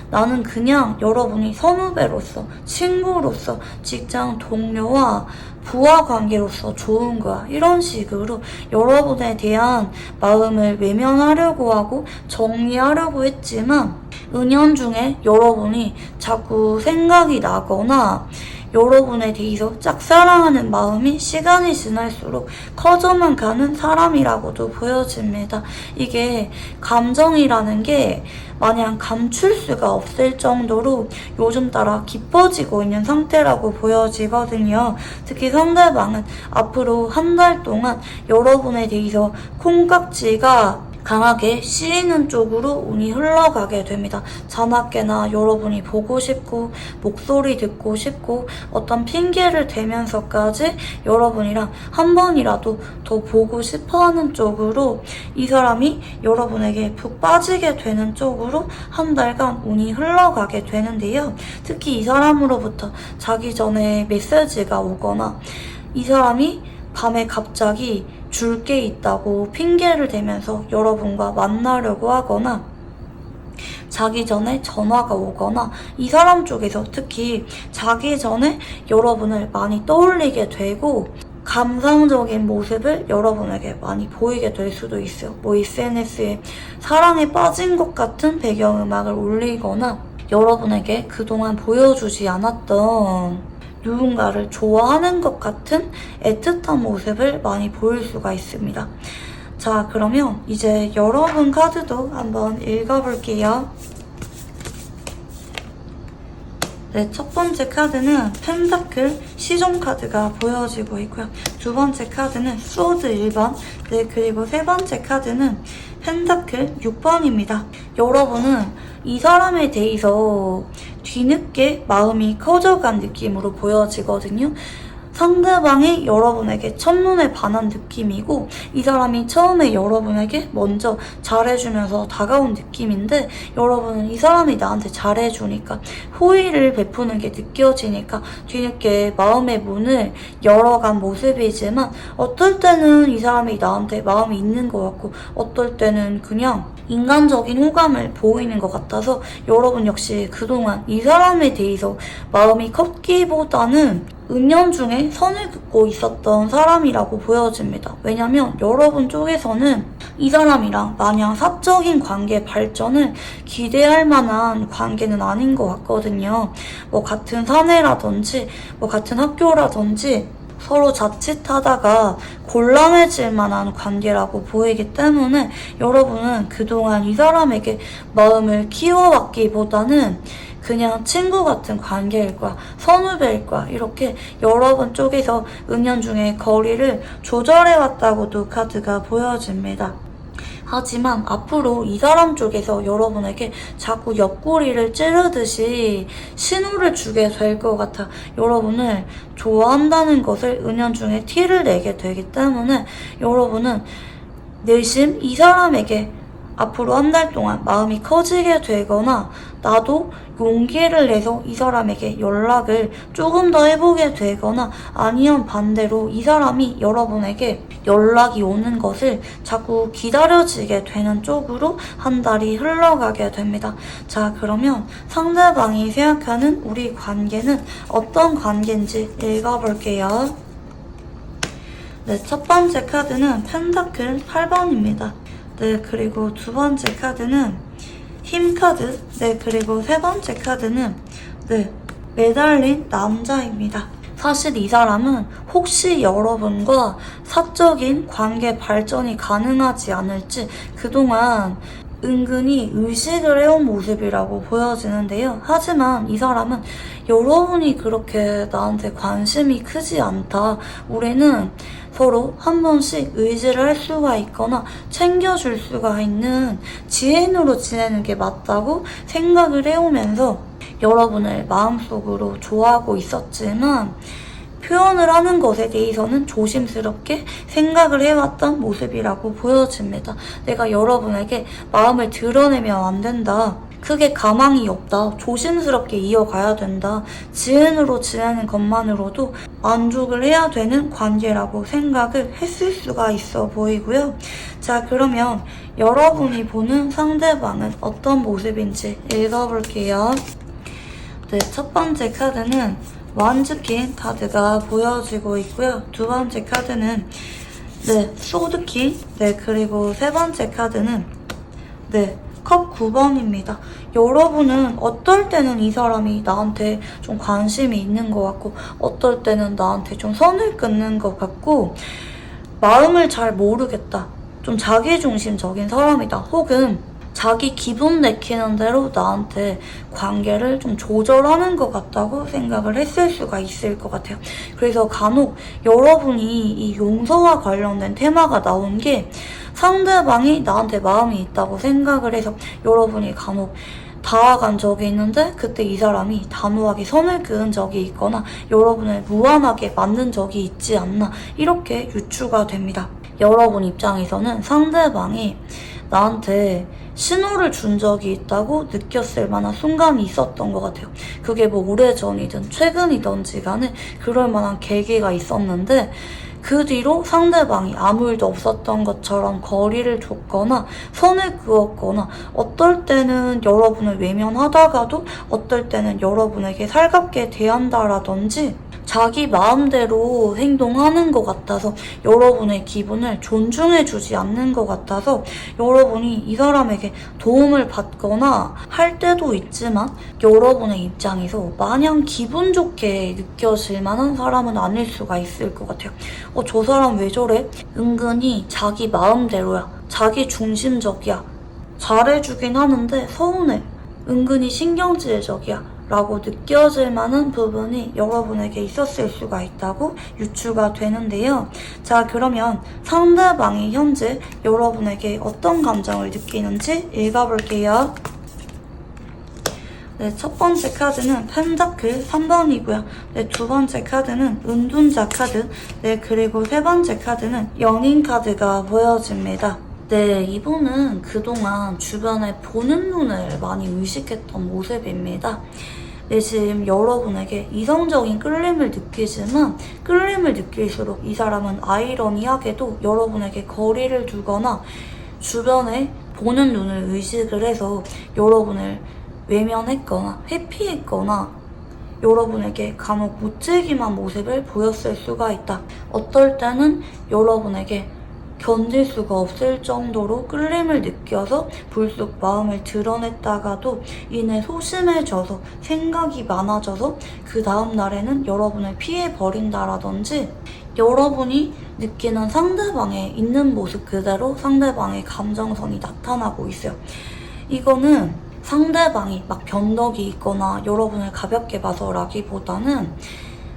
나는 그냥 여러분이 선후배로서, 친구로서, 직장 동료와 부하 관계로서 좋은 거야. 이런 식으로 여러분에 대한 마음을 외면하려고 하고 정리하려고 했지만 은연중에 여러분이 자꾸 생각이 나거나 여러분에 대해서 짝사랑하는 마음이 시간이 지날수록 커져만 가는 사람이라고도 보여집니다. 이게 감정이라는 게 마냥 감출 수가 없을 정도로 요즘 따라 깊어지고 있는 상태라고 보여지거든요. 특히 상대방은 앞으로 한 달 동안 여러분에 대해서 콩깍지가 강하게 씌이는 쪽으로 운이 흘러가게 됩니다. 자나깨나 여러분이 보고 싶고 목소리 듣고 싶고 어떤 핑계를 대면서까지 여러분이랑 한 번이라도 더 보고 싶어하는 쪽으로 이 사람이 여러분에게 푹 빠지게 되는 쪽으로 한 달간 운이 흘러가게 되는데요. 특히 이 사람으로부터 자기 전에 메시지가 오거나 이 사람이 밤에 갑자기 줄 게 있다고 핑계를 대면서 여러분과 만나려고 하거나 자기 전에 전화가 오거나 이 사람 쪽에서 특히 자기 전에 여러분을 많이 떠올리게 되고 감상적인 모습을 여러분에게 많이 보이게 될 수도 있어요. 뭐 SNS에 사랑에 빠진 것 같은 배경음악을 올리거나 여러분에게 그동안 보여주지 않았던 누군가를 좋아하는 것 같은 애틋한 모습을 많이 보일 수가 있습니다. 자, 그러면 이제 여러분 카드도 한번 읽어볼게요. 네, 첫 번째 카드는 펜타클 시종 카드가 보여지고 있고요. 두 번째 카드는 소드 1번, 네, 그리고 세 번째 카드는 펜타클 6번입니다. 여러분은 이 사람에 대해서 뒤늦게 마음이 커져간 느낌으로 보여지거든요. 상대방이 여러분에게 첫눈에 반한 느낌이고 이 사람이 처음에 여러분에게 먼저 잘해주면서 다가온 느낌인데 여러분은 이 사람이 나한테 잘해주니까 호의를 베푸는 게 느껴지니까 뒤늦게 마음의 문을 열어간 모습이지만 어떨 때는 이 사람이 나한테 마음이 있는 것 같고 어떨 때는 그냥 인간적인 호감을 보이는 것 같아서 여러분 역시 그동안 이 사람에 대해서 마음이 컸기보다는 은연중에 선을 긋고 있었던 사람이라고 보여집니다. 왜냐면 여러분 쪽에서는 이 사람이랑 마냥 사적인 관계 발전을 기대할 만한 관계는 아닌 것 같거든요. 뭐 같은 사내라든지 뭐 같은 학교라든지 서로 자칫하다가 곤란해질 만한 관계라고 보이기 때문에 여러분은 그동안 이 사람에게 마음을 키워왔기보다는 그냥 친구 같은 관계일 거야, 선후배일 거야, 이렇게 여러분 쪽에서 은연중에 거리를 조절해왔다고도 카드가 보여집니다. 하지만 앞으로 이 사람 쪽에서 여러분에게 자꾸 옆구리를 찌르듯이 신호를 주게 될 것 같아. 여러분을 좋아한다는 것을 은연중에 티를 내게 되기 때문에 여러분은 내심 이 사람에게 앞으로 한 달 동안 마음이 커지게 되거나 나도 용기를 내서 이 사람에게 연락을 조금 더 해보게 되거나 아니면 반대로 이 사람이 여러분에게 연락이 오는 것을 자꾸 기다려지게 되는 쪽으로 한 달이 흘러가게 됩니다. 자, 그러면 상대방이 생각하는 우리 관계는 어떤 관계인지 읽어볼게요. 네, 첫 번째 카드는 펜타클 8번입니다. 네, 그리고 두 번째 카드는 힘 카드, 네, 그리고 세 번째 카드는 네, 매달린 남자입니다. 사실 이 사람은 혹시 여러분과 사적인 관계 발전이 가능하지 않을지 그동안 은근히 의식을 해온 모습이라고 보여지는데요. 하지만 이 사람은 여러분이 그렇게 나한테 관심이 크지 않다. 우리는 서로 한 번씩 의지를 할 수가 있거나 챙겨줄 수가 있는 지인으로 지내는 게 맞다고 생각을 해오면서 여러분을 마음속으로 좋아하고 있었지만 표현을 하는 것에 대해서는 조심스럽게 생각을 해왔던 모습이라고 보여집니다. 내가 여러분에게 마음을 드러내면 안 된다. 크게 가망이 없다. 조심스럽게 이어가야 된다. 지인으로 지내는 것만으로도 만족을 해야 되는 관계라고 생각을 했을 수가 있어 보이고요. 자, 그러면 여러분이 보는 상대방은 어떤 모습인지 읽어볼게요. 네, 첫 번째 카드는 완즈킹 카드가 보여지고 있고요. 두 번째 카드는 소드킹. 그리고 세 번째 카드는 컵 9번입니다. 여러분은 어떨 때는 이 사람이 나한테 좀 관심이 있는 것 같고 어떨 때는 나한테 좀 선을 끊는 것 같고 마음을 잘 모르겠다. 좀 자기중심적인 사람이다. 혹은 자기 기분 내키는 대로 나한테 관계를 좀 조절하는 것 같다고 생각을 했을 수가 있을 것 같아요. 그래서 간혹 여러분이 이 용서와 관련된 테마가 나온 게 상대방이 나한테 마음이 있다고 생각을 해서 여러분이 간혹 다가간 적이 있는데 그때 이 사람이 단호하게 선을 그은 적이 있거나 여러분을 무한하게 만든 적이 있지 않나 이렇게 유추가 됩니다. 여러분 입장에서는 상대방이 나한테 신호를 준 적이 있다고 느꼈을 만한 순간이 있었던 것 같아요. 그게 뭐 오래전이든 최근이든지 간에 그럴 만한 계기가 있었는데 그 뒤로 상대방이 아무 일도 없었던 것처럼 거리를 뒀거나 선을 그었거나 어떨 때는 여러분을 외면하다가도 어떨 때는 여러분에게 살갑게 대한다라든지 자기 마음대로 행동하는 것 같아서 여러분의 기분을 존중해주지 않는 것 같아서 여러분이 이 사람에게 도움을 받거나 할 때도 있지만 여러분의 입장에서 마냥 기분 좋게 느껴질 만한 사람은 아닐 수가 있을 것 같아요. 저 사람 왜 저래? 은근히 자기 마음대로야. 자기 중심적이야. 잘해주긴 하는데 서운해. 은근히 신경질적이야. 라고 느껴질 만한 부분이 여러분에게 있었을 수가 있다고 유추가 되는데요. 자, 그러면 상대방이 현재 여러분에게 어떤 감정을 느끼는지 읽어볼게요. 첫 번째 카드는 펜타클 3번이고요. 두 번째 카드는 은둔자 카드. 그리고 세 번째 카드는 연인 카드가 보여집니다. 이분은 그동안 주변에 보는 눈을 많이 의식했던 모습입니다. 지금 여러분에게 이성적인 끌림을 느끼지만 끌림을 느낄수록 이 사람은 아이러니하게도 여러분에게 거리를 두거나 주변에 보는 눈을 의식을 해서 여러분을 외면했거나 회피했거나 여러분에게 간혹 무책임한 모습을 보였을 수가 있다. 어떨 때는 여러분에게 견딜 수가 없을 정도로 끌림을 느껴서 불쑥 마음을 드러냈다가도 이내 소심해져서 생각이 많아져서 그 다음 날에는 여러분을 피해버린다라든지 여러분이 느끼는 상대방의 있는 모습 그대로 상대방의 감정선이 나타나고 있어요. 이거는 상대방이 막 변덕이 있거나 여러분을 가볍게 봐서라기보다는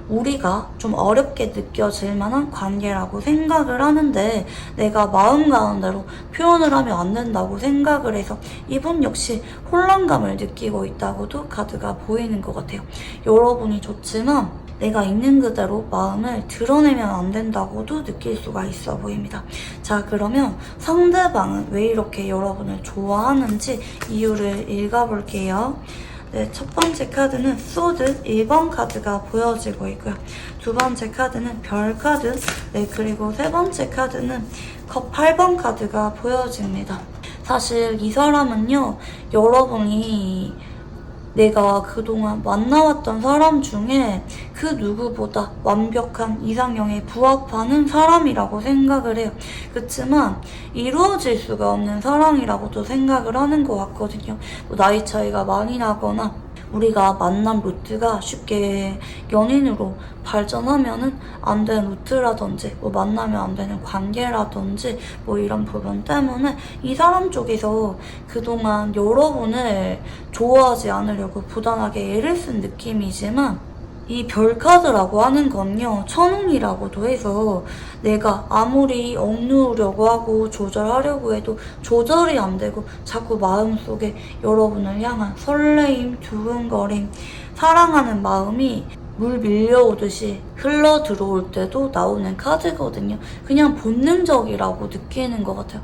우리가 좀 어렵게 느껴질 만한 관계라고 생각을 하는데 내가 마음 가는 대로 표현을 하면 안 된다고 생각을 해서 이분 역시 혼란감을 느끼고 있다고도 카드가 보이는 것 같아요. 여러분이 좋지만 내가 있는 그대로 마음을 드러내면 안 된다고도 느낄 수가 있어 보입니다. 자, 그러면 상대방은 왜 이렇게 여러분을 좋아하는지 이유를 읽어볼게요. 첫 번째 카드는 소드 1번 카드가 보여지고 있고요. 두 번째 카드는 별 카드, 그리고 세 번째 카드는 컵 8번 카드가 보여집니다. 사실 이 사람은요, 여러분이 내가 그동안 만나왔던 사람 중에 그 누구보다 완벽한 이상형에 부합하는 사람이라고 생각을 해요. 그렇지만 이루어질 수가 없는 사랑이라고도 생각을 하는 것 같거든요. 나이 차이가 많이 나거나 우리가 만난 루트가 쉽게 연인으로 발전하면은 안 되는 루트라든지 만나면 안 되는 관계라든지 이런 부분 때문에 이 사람 쪽에서 그동안 여러분을 좋아하지 않으려고 부단하게 애를 쓴 느낌이지만 이 별카드라고 하는 건요, 천운이라고도 해서 내가 아무리 억누르려고 하고 조절하려고 해도 조절이 안 되고 자꾸 마음속에 여러분을 향한 설레임, 두근거림, 사랑하는 마음이 물 밀려오듯이 흘러 들어올 때도 나오는 카드거든요. 그냥 본능적이라고 느끼는 것 같아요.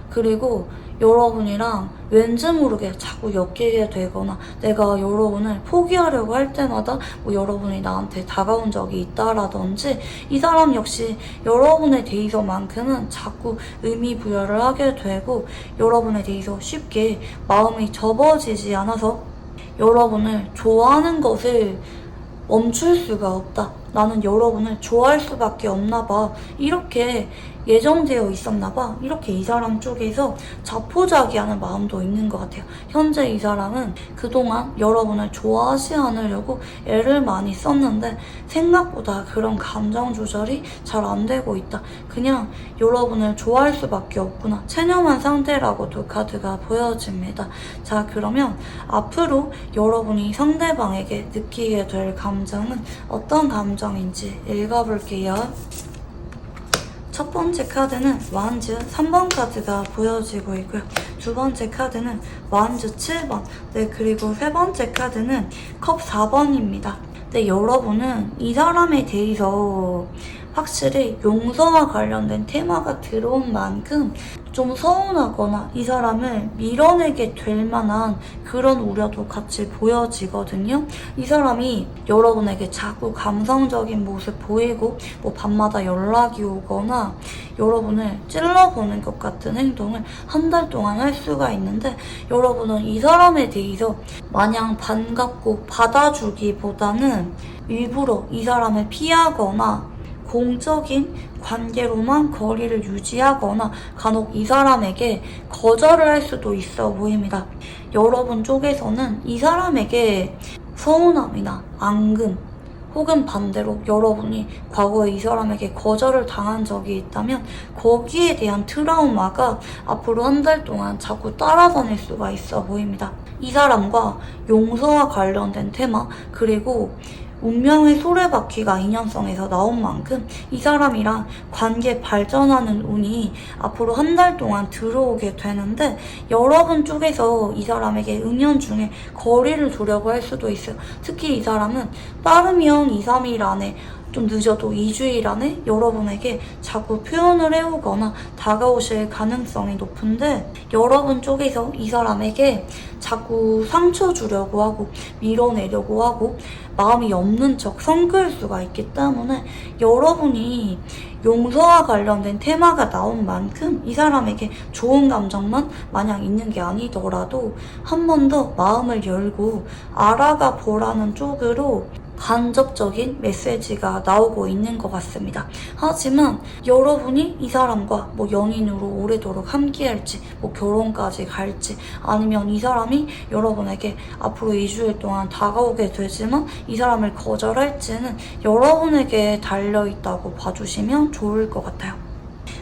그리고 여러분이랑 왠지 모르게 자꾸 엮이게 되거나 내가 여러분을 포기하려고 할 때마다 뭐 여러분이 나한테 다가온 적이 있다라든지 이 사람 역시 여러분에 대해서만큼은 자꾸 의미 부여를 하게 되고 여러분에 대해서 쉽게 마음이 접어지지 않아서 여러분을 좋아하는 것을 멈출 수가 없다. 나는 여러분을 좋아할 수밖에 없나 봐. 이렇게 예정되어 있었나 봐. 이렇게 이 사람 쪽에서 자포자기하는 마음도 있는 것 같아요. 현재 이 사람은 그동안 여러분을 좋아하지 않으려고 애를 많이 썼는데 생각보다 그런 감정 조절이 잘 안 되고 있다. 그냥 여러분을 좋아할 수밖에 없구나. 체념한 상태라고도 카드가 보여집니다. 자, 그러면 앞으로 여러분이 상대방에게 느끼게 될 감정은 어떤 감정인지 읽어볼게요. 첫 번째 카드는 완즈 3번 카드가 보여지고 있고요. 두 번째 카드는 완즈 7번. 네, 그리고 세 번째 카드는 컵 4번입니다. 네, 여러분은 이 사람에 대해서 확실히 용서와 관련된 테마가 들어온 만큼 좀 서운하거나 이 사람을 밀어내게 될 만한 그런 우려도 같이 보여지거든요. 이 사람이 여러분에게 자꾸 감성적인 모습 보이고 뭐 밤마다 연락이 오거나 여러분을 찔러보는 것 같은 행동을 한 달 동안 할 수가 있는데 여러분은 이 사람에 대해서 마냥 반갑고 받아주기보다는 일부러 이 사람을 피하거나 공적인 관계로만 거리를 유지하거나 간혹 이 사람에게 거절을 할 수도 있어 보입니다. 여러분 쪽에서는 이 사람에게 서운함이나 앙금 혹은 반대로 여러분이 과거에 이 사람에게 거절을 당한 적이 있다면 거기에 대한 트라우마가 앞으로 한 달 동안 자꾸 따라다닐 수가 있어 보입니다. 이 사람과 용서와 관련된 테마 그리고 운명의 소래바퀴가 인연성에서 나온 만큼 이 사람이랑 관계 발전하는 운이 앞으로 한 달 동안 들어오게 되는데 여러분 쪽에서 이 사람에게 은연중에 거리를 두려고 할 수도 있어요. 특히 이 사람은 빠르면 2, 3일 안에 좀 늦어도 2주일 안에 여러분에게 자꾸 표현을 해오거나 다가오실 가능성이 높은데 여러분 쪽에서 이 사람에게 자꾸 상처 주려고 하고 밀어내려고 하고 마음이 없는 척 성끌 수가 있기 때문에 여러분이 용서와 관련된 테마가 나온 만큼 이 사람에게 좋은 감정만 마냥 있는 게 아니더라도 한 번 더 마음을 열고 알아가 보라는 쪽으로 간접적인 메시지가 나오고 있는 것 같습니다. 하지만 여러분이 이 사람과 뭐 연인으로 오래도록 함께할지 뭐 결혼까지 갈지 아니면 이 사람이 여러분에게 앞으로 2주일 동안 다가오게 되지만 이 사람을 거절할지는 여러분에게 달려있다고 봐주시면 좋을 것 같아요.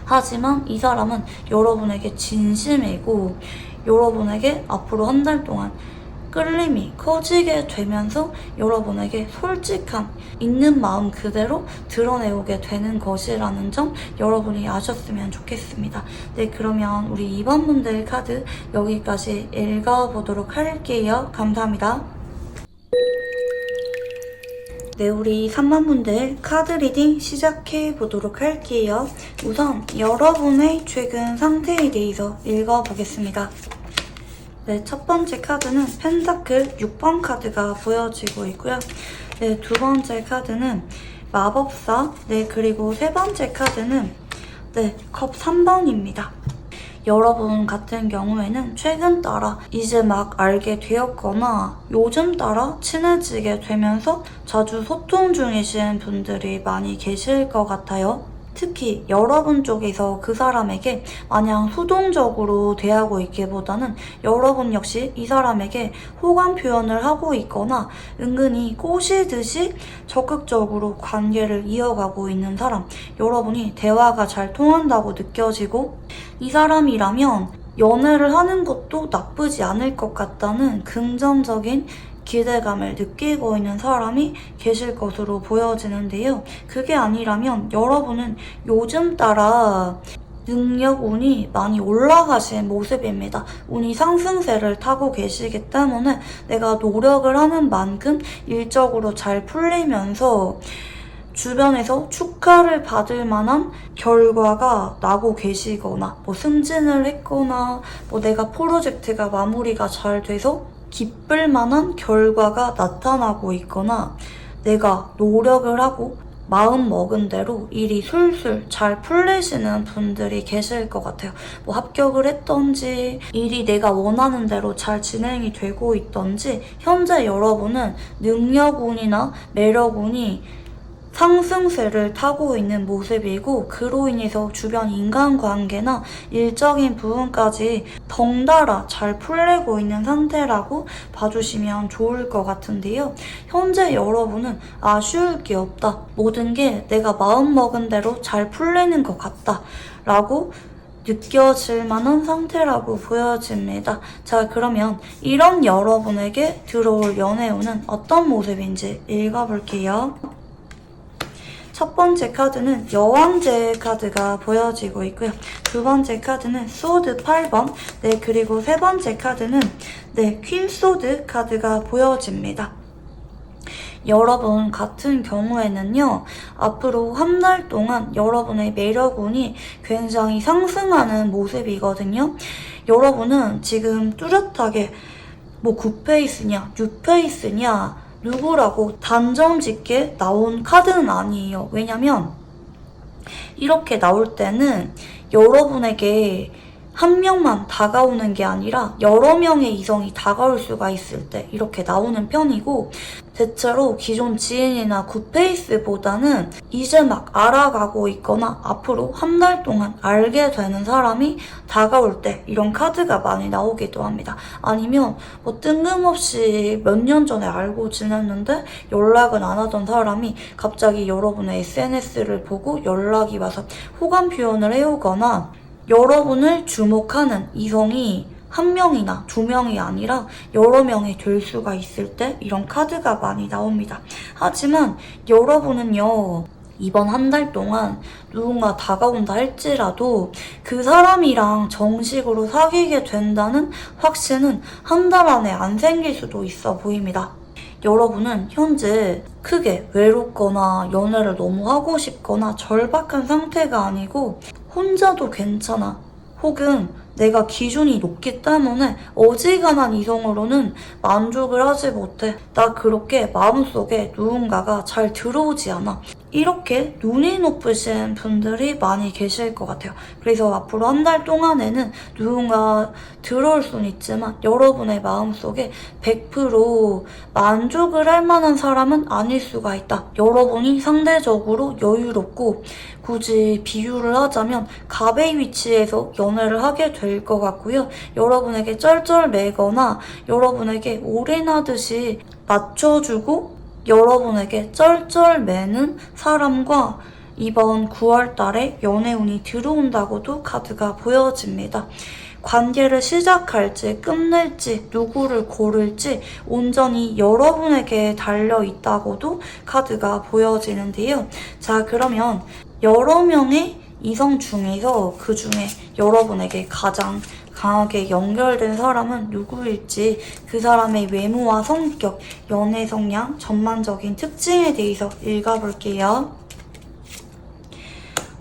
하지만 이 사람은 여러분에게 진심이고 여러분에게 앞으로 한 달 동안 끌림이 커지게 되면서 여러분에게 솔직한 있는 마음 그대로 드러내오게 되는 것이라는 점 여러분이 아셨으면 좋겠습니다. 네, 그러면 우리 2번 분들 카드 여기까지 읽어보도록 할게요. 감사합니다. 네, 우리 3번 분들 카드 리딩 시작해 보도록 할게요. 우선 여러분의 최근 상태에 대해서 읽어보겠습니다. 네, 첫 번째 카드는 펜타클 6번 카드가 보여지고 있고요. 네, 두 번째 카드는 마법사, 네, 그리고 세 번째 카드는 네, 컵 3번입니다. 여러분 같은 경우에는 최근 따라 이제 막 알게 되었거나 요즘 따라 친해지게 되면서 자주 소통 중이신 분들이 많이 계실 것 같아요. 특히 여러분 쪽에서 그 사람에게 마냥 수동적으로 대하고 있기보다는 여러분 역시 이 사람에게 호감 표현을 하고 있거나 은근히 꼬시듯이 적극적으로 관계를 이어가고 있는 사람, 여러분이 대화가 잘 통한다고 느껴지고 이 사람이라면 연애를 하는 것도 나쁘지 않을 것 같다는 긍정적인 기대감을 느끼고 있는 사람이 계실 것으로 보여지는데요. 그게 아니라면 여러분은 요즘 따라 능력, 운이 많이 올라가신 모습입니다. 운이 상승세를 타고 계시기 때문에 내가 노력을 하는 만큼 일적으로 잘 풀리면서 주변에서 축하를 받을 만한 결과가 나고 계시거나 뭐 승진을 했거나 뭐 내가 프로젝트가 마무리가 잘 돼서 기쁠 만한 결과가 나타나고 있거나 내가 노력을 하고 마음 먹은 대로 일이 술술 잘 풀리시는 분들이 계실 것 같아요. 뭐 합격을 했던지 일이 내가 원하는 대로 잘 진행이 되고 있던지 현재 여러분은 능력운이나 매력운이 상승세를 타고 있는 모습이고 그로 인해서 주변 인간관계나 일적인 부분까지 덩달아 잘 풀리고 있는 상태라고 봐주시면 좋을 것 같은데요. 현재 여러분은 아쉬울 게 없다. 모든 게 내가 마음먹은 대로 잘 풀리는 것 같다. 라고 느껴질 만한 상태라고 보여집니다. 자, 그러면 이런 여러분에게 들어올 연애운은 어떤 모습인지 읽어볼게요. 첫 번째 카드는 여왕제의 카드가 보여지고 있고요. 두 번째 카드는 소드 8번, 네, 그리고 세 번째 카드는 퀸 소드 카드가 보여집니다. 여러분 같은 경우에는요, 앞으로 한 달 동안 여러분의 매력운이 굉장히 상승하는 모습이거든요. 여러분은 지금 뚜렷하게 뭐 9페이스냐, 6페이스냐, 누구라고 단정 짓게 나온 카드는 아니에요. 왜냐면 이렇게 나올 때는 여러분에게 한 명만 다가오는 게 아니라 여러 명의 이성이 다가올 수가 있을 때 이렇게 나오는 편이고, 대체로 기존 지인이나 굿페이스보다는 이제 막 알아가고 있거나 앞으로 한 달 동안 알게 되는 사람이 다가올 때 이런 카드가 많이 나오기도 합니다. 아니면 뭐 뜬금없이 몇 년 전에 알고 지냈는데 연락은 안 하던 사람이 갑자기 여러분의 SNS를 보고 연락이 와서 호감 표현을 해오거나 여러분을 주목하는 이성이 한 명이나 두 명이 아니라 여러 명이 될 수가 있을 때 이런 카드가 많이 나옵니다. 하지만 여러분은요, 이번 한 달 동안 누군가 다가온다 할지라도 그 사람이랑 정식으로 사귀게 된다는 확신은 한 달 안에 안 생길 수도 있어 보입니다. 여러분은 현재 크게 외롭거나 연애를 너무 하고 싶거나 절박한 상태가 아니고 혼자도 괜찮아, 혹은 내가 기준이 높기 때문에 어지간한 이성으로는 만족을 하지 못해. 나 그렇게 마음속에 누군가가 잘 들어오지 않아. 이렇게 눈이 높으신 분들이 많이 계실 것 같아요. 그래서 앞으로 한 달 동안에는 누군가 들어올 수는 있지만 여러분의 마음속에 100% 만족을 할 만한 사람은 아닐 수가 있다. 여러분이 상대적으로 여유롭고, 굳이 비유를 하자면 갑의 위치에서 연애를 하게 될 것 같고요. 여러분에게 쩔쩔매거나 여러분에게 올인하듯이 맞춰주고 여러분에게 쩔쩔매는 사람과 이번 9월달에 연애운이 들어온다고도 카드가 보여집니다. 관계를 시작할지 끝낼지 누구를 고를지 온전히 여러분에게 달려있다고도 카드가 보여지는데요. 자, 그러면 여러 명의 이성 중에서 그 중에 여러분에게 가장 강하게 연결된 사람은 누구일지, 그 사람의 외모와 성격, 연애 성향, 전반적인 특징에 대해서 읽어볼게요.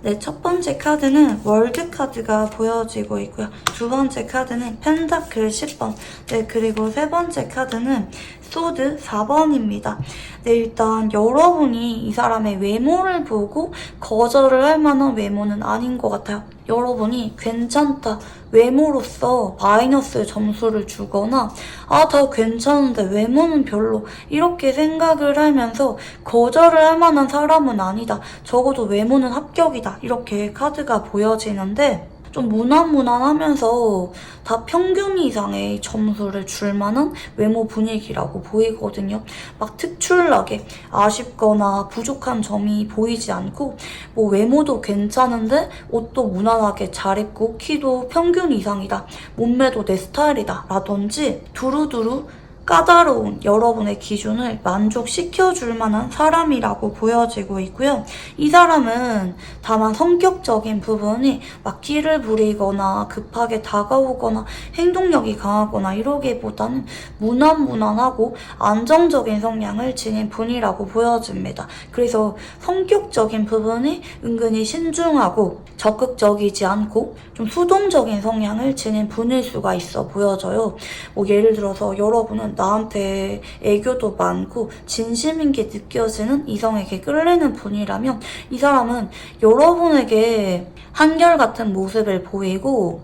네, 첫 번째 카드는 월드 카드가 보여지고 있고요. 두 번째 카드는 펜타클 10번. 네, 그리고 세 번째 카드는 소드 4번입니다. 네, 일단 여러분이 이 사람의 외모를 보고 거절을 할 만한 외모는 아닌 것 같아요. 여러분이 괜찮다, 외모로서 마이너스 점수를 주거나 다 괜찮은데 외모는 별로, 이렇게 생각을 하면서 거절을 할 만한 사람은 아니다, 적어도 외모는 합격이다, 이렇게 카드가 보여지는데 좀 무난무난하면서 다 평균 이상의 점수를 줄 만한 외모 분위기라고 보이거든요. 막 특출나게 아쉽거나 부족한 점이 보이지 않고, 뭐 외모도 괜찮은데 옷도 무난하게 잘 입고 키도 평균 이상이다, 몸매도 내 스타일이다 라든지 두루두루 까다로운 여러분의 기준을 만족시켜줄 만한 사람이라고 보여지고 있고요. 이 사람은 다만 성격적인 부분이 막 끼를 부리거나 급하게 다가오거나 행동력이 강하거나 이러기보다는 무난무난하고 안정적인 성향을 지닌 분이라고 보여집니다. 그래서 성격적인 부분이 은근히 신중하고 적극적이지 않고 좀 수동적인 성향을 지닌 분일 수가 있어 보여져요. 뭐 예를 들어서 여러분은 나한테 애교도 많고 진심인 게 느껴지는 이성에게 끌리는 분이라면 이 사람은 여러분에게 한결같은 모습을 보이고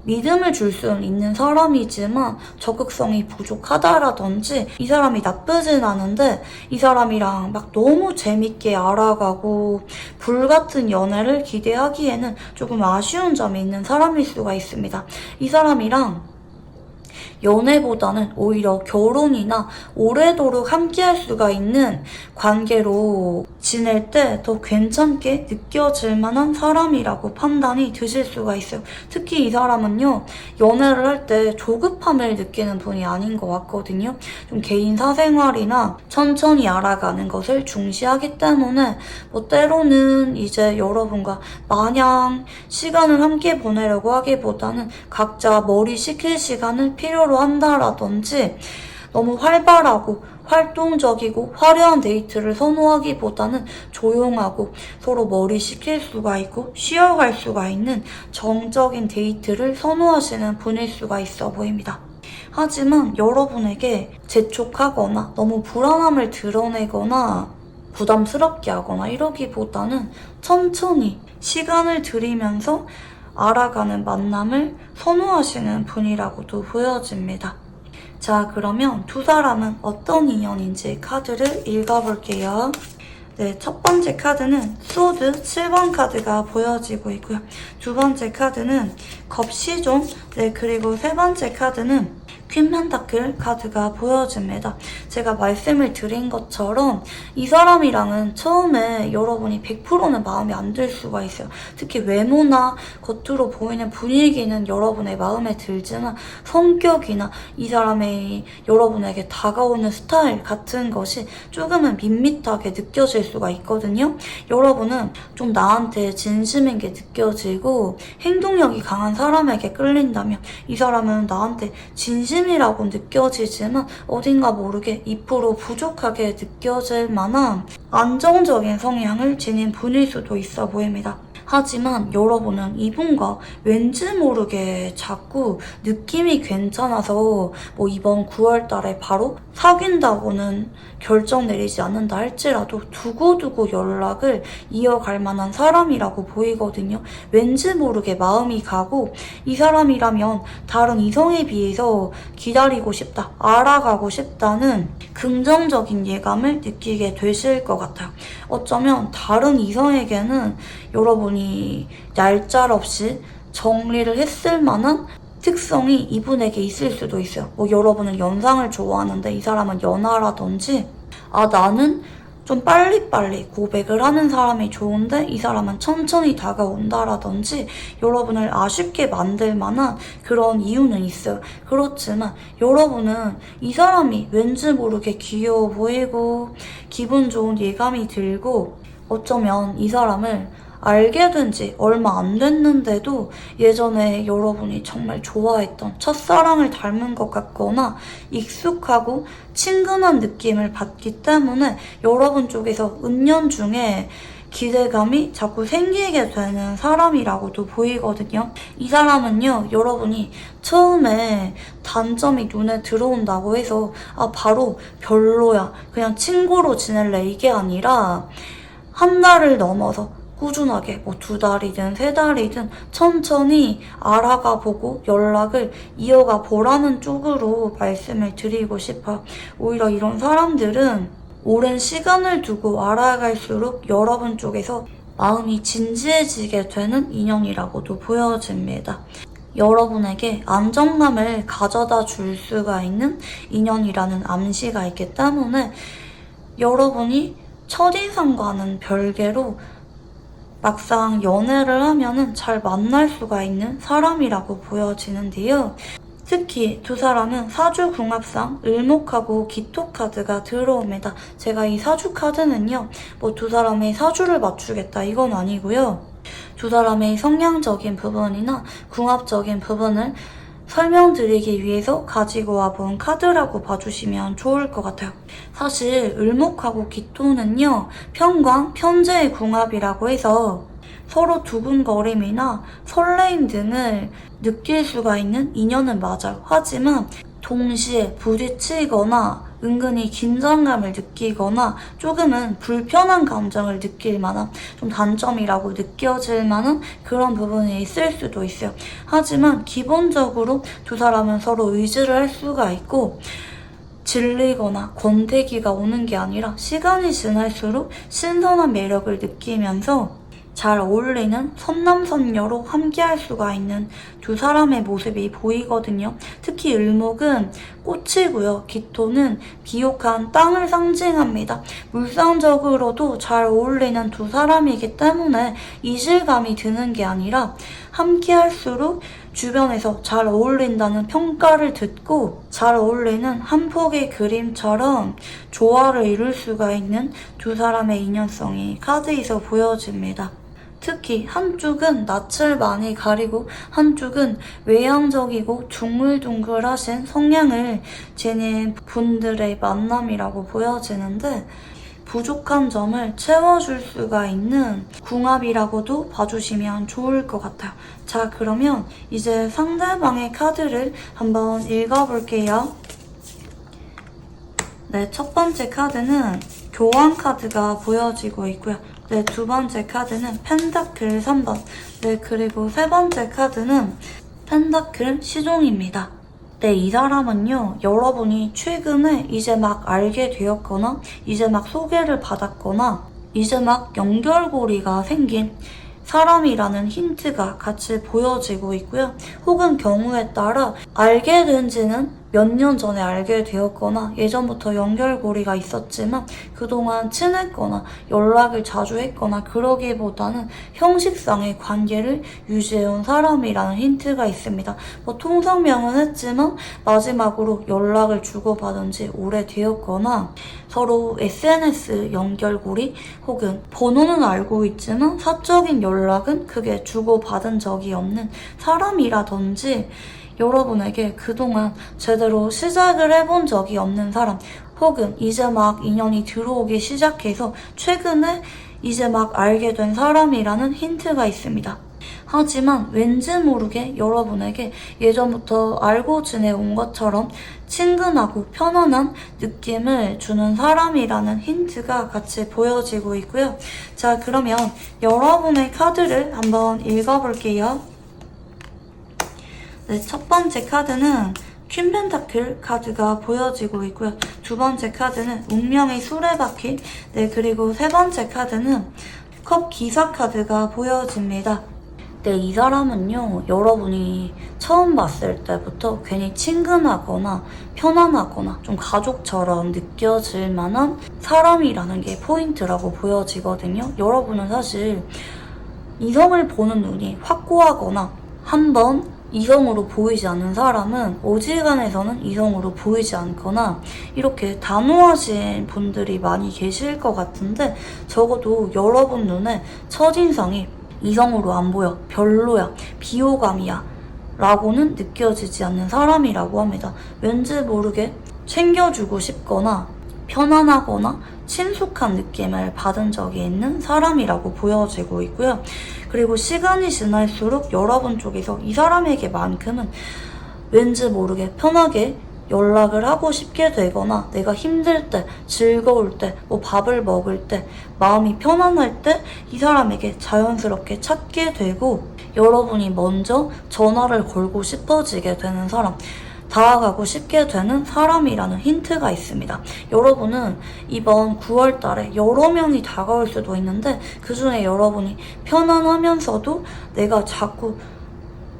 믿음을 줄 수는 있는 사람이지만 적극성이 부족하다라든지 이 사람이 나쁘진 않은데 이 사람이랑 막 너무 재밌게 알아가고 불같은 연애를 기대하기에는 조금 아쉬운 점이 있는 사람일 수가 있습니다. 이 사람이랑 연애보다는 오히려 결혼이나 오래도록 함께할 수가 있는 관계로 지낼 때 더 괜찮게 느껴질 만한 사람이라고 판단이 드실 수가 있어요. 특히 이 사람은요, 연애를 할 때 조급함을 느끼는 분이 아닌 것 같거든요. 좀 개인 사생활이나 천천히 알아가는 것을 중시하기 때문에 뭐 때로는 이제 여러분과 마냥 시간을 함께 보내려고 하기보다는 각자 머리 식힐 시간을 필요로 한다라든지 너무 활발하고 활동적이고 화려한 데이트를 선호하기보다는 조용하고 서로 머리 식힐 수가 있고 쉬어갈 수가 있는 정적인 데이트를 선호하시는 분일 수가 있어 보입니다. 하지만 여러분에게 재촉하거나 너무 불안함을 드러내거나 부담스럽게 하거나 이러기보다는 천천히 시간을 들이면서 알아가는 만남을 선호하시는 분이라고도 보여집니다. 자, 그러면 두 사람은 어떤 인연인지 카드를 읽어볼게요. 네, 첫 번째 카드는 소드 7번 카드가 보여지고 있고요. 두 번째 카드는 겁시종, 네, 그리고 세 번째 카드는 퀸 펜타클 카드가 보여집니다. 제가 말씀을 드린 것처럼 이 사람이랑은 처음에 여러분이 100%는 마음에 안 들 수가 있어요. 특히 외모나 겉으로 보이는 분위기는 여러분의 마음에 들지만 성격이나 이 사람의 여러분에게 다가오는 스타일 같은 것이 조금은 밋밋하게 느껴질 수가 있거든요. 여러분은 좀 나한테 진심인 게 느껴지고 행동력이 강한 사람에게 끌린다면 이 사람은 나한테 진심이라고 느껴지지만 어딘가 모르게 2% 부족하게 느껴질 만한 안정적인 성향을 지닌 분일 수도 있어 보입니다. 하지만 여러분은 이분과 왠지 모르게 자꾸 느낌이 괜찮아서 뭐 이번 9월 달에 바로 사귄다고는 결정 내리지 않는다 할지라도 두고두고 연락을 이어갈 만한 사람이라고 보이거든요. 왠지 모르게 마음이 가고 이 사람이라면 다른 이성에 비해서 기다리고 싶다, 알아가고 싶다는 긍정적인 예감을 느끼게 되실 것 같아요. 어쩌면 다른 이성에게는 여러분이 얄짤 없이 정리를 했을 만한 특성이 이분에게 있을 수도 있어요. 뭐 여러분은 연상을 좋아하는데 이 사람은 연하라든지 나는 좀 빨리빨리 고백을 하는 사람이 좋은데 이 사람은 천천히 다가온다라든지 여러분을 아쉽게 만들 만한 그런 이유는 있어요. 그렇지만 여러분은 이 사람이 왠지 모르게 귀여워 보이고 기분 좋은 예감이 들고 어쩌면 이 사람을 알게 된 지 얼마 안 됐는데도 예전에 여러분이 정말 좋아했던 첫사랑을 닮은 것 같거나 익숙하고 친근한 느낌을 받기 때문에 여러분 쪽에서 은연중에 기대감이 자꾸 생기게 되는 사람이라고도 보이거든요. 이 사람은요, 여러분이 처음에 단점이 눈에 들어온다고 해서 바로 별로야, 그냥 친구로 지낼래 이게 아니라 한 달을 넘어서 꾸준하게 뭐 2달이든 3달이든 천천히 알아가 보고 연락을 이어가 보라는 쪽으로 말씀을 드리고 싶어요. 오히려 이런 사람들은 오랜 시간을 두고 알아갈수록 여러분 쪽에서 마음이 진지해지게 되는 인연이라고도 보여집니다. 여러분에게 안정감을 가져다 줄 수가 있는 인연이라는 암시가 있기 때문에 여러분이 첫인상과는 별개로 막상 연애를 하면은 잘 만날 수가 있는 사람이라고 보여지는데요. 특히 두 사람은 사주궁합상 을목하고 기토 카드가 들어옵니다. 제가 이 사주 카드는요, 뭐 두 사람의 사주를 맞추겠다 이건 아니고요. 두 사람의 성향적인 부분이나 궁합적인 부분을 설명드리기 위해서 가지고 와본 카드라고 봐주시면 좋을 것 같아요. 사실 을목하고 기토는요, 편광, 편재의 궁합이라고 해서 서로 두근거림이나 설레임 등을 느낄 수가 있는 인연은 맞아요. 하지만 동시에 부딪히거나 은근히 긴장감을 느끼거나 조금은 불편한 감정을 느낄 만한 좀 단점이라고 느껴질 만한 그런 부분이 있을 수도 있어요. 하지만 기본적으로 두 사람은 서로 의지를 할 수가 있고 질리거나 권태기가 오는 게 아니라 시간이 지날수록 신선한 매력을 느끼면서 잘 어울리는 선남선녀로 함께할 수가 있는 두 사람의 모습이 보이거든요. 특히 을목은 꽃이고요. 기토는 비옥한 땅을 상징합니다. 물상적으로도 잘 어울리는 두 사람이기 때문에 이질감이 드는 게 아니라 함께할수록 주변에서 잘 어울린다는 평가를 듣고 잘 어울리는 한 폭의 그림처럼 조화를 이룰 수가 있는 두 사람의 인연성이 카드에서 보여집니다. 특히 한쪽은 낯을 많이 가리고 한쪽은 외향적이고 둥글둥글하신 성향을 지닌 분들의 만남이라고 보여지는데 부족한 점을 채워줄 수가 있는 궁합이라고도 봐주시면 좋을 것 같아요. 자, 그러면 이제 상대방의 카드를 한번 읽어볼게요. 네, 첫 번째 카드는 교환 카드가 보여지고 있고요. 네, 두 번째 카드는 펜타클 3번. 네, 그리고 세 번째 카드는 펜타클 시종입니다. 네, 이 사람은요, 여러분이 최근에 이제 막 알게 되었거나, 이제 막 소개를 받았거나, 이제 막 연결고리가 생긴 사람이라는 힌트가 같이 보여지고 있고요. 혹은 경우에 따라 알게 된 지는 몇 년 전에 알게 되었거나 예전부터 연결고리가 있었지만 그동안 친했거나 연락을 자주 했거나 그러기보다는 형식상의 관계를 유지해온 사람이라는 힌트가 있습니다. 뭐 통성명은 했지만 마지막으로 연락을 주고받은 지 오래되었거나 서로 SNS 연결고리 혹은 번호는 알고 있지만 사적인 연락은 크게 주고받은 적이 없는 사람이라든지 여러분에게 그동안 제대로 시작을 해본 적이 없는 사람 혹은 이제 막 인연이 들어오기 시작해서 최근에 이제 막 알게 된 사람이라는 힌트가 있습니다. 하지만 왠지 모르게 여러분에게 예전부터 알고 지내온 것처럼 친근하고 편안한 느낌을 주는 사람이라는 힌트가 같이 보여지고 있고요. 자, 그러면 여러분의 카드를 한번 읽어볼게요. 네, 첫 번째 카드는 퀸 펜타클 카드가 보여지고 있고요. 두 번째 카드는 운명의 수레바퀴. 네, 그리고 세 번째 카드는 컵 기사 카드가 보여집니다. 네, 이 사람은요, 여러분이 처음 봤을 때부터 괜히 친근하거나 편안하거나 좀 가족처럼 느껴질 만한 사람이라는 게 포인트라고 보여지거든요. 여러분은 사실 이성을 보는 눈이 확고하거나 한번 이성으로 보이지 않는 사람은 어지간해서는 이성으로 보이지 않거나 이렇게 단호하신 분들이 많이 계실 것 같은데 적어도 여러분 눈에 첫인상이 이성으로 안 보여, 별로야, 비호감이야 라고는 느껴지지 않는 사람이라고 합니다. 왠지 모르게 챙겨주고 싶거나 편안하거나 친숙한 느낌을 받은 적이 있는 사람이라고 보여지고 있고요. 그리고 시간이 지날수록 여러분 쪽에서 이 사람에게만큼은 왠지 모르게 편하게 연락을 하고 싶게 되거나 내가 힘들 때, 즐거울 때, 뭐 밥을 먹을 때, 마음이 편안할 때 이 사람에게 자연스럽게 찾게 되고 여러분이 먼저 전화를 걸고 싶어지게 되는 사람, 다가가고 싶게 되는 사람이라는 힌트가 있습니다. 여러분은 이번 9월 달에 여러 명이 다가올 수도 있는데 그 중에 여러분이 편안하면서도 내가 자꾸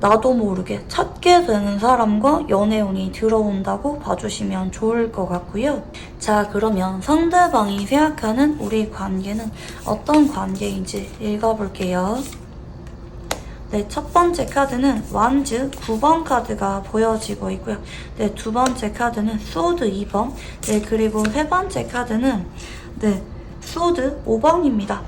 나도 모르게 찾게 되는 사람과 연애운이 들어온다고 봐주시면 좋을 것 같고요. 자, 그러면 상대방이 생각하는 우리 관계는 어떤 관계인지 읽어볼게요. 네, 첫 번째 카드는 완즈 9번 카드가 보여지고 있고요. 네, 두 번째 카드는 소드 2번. 네, 그리고 세 번째 카드는 네, 소드 5번입니다.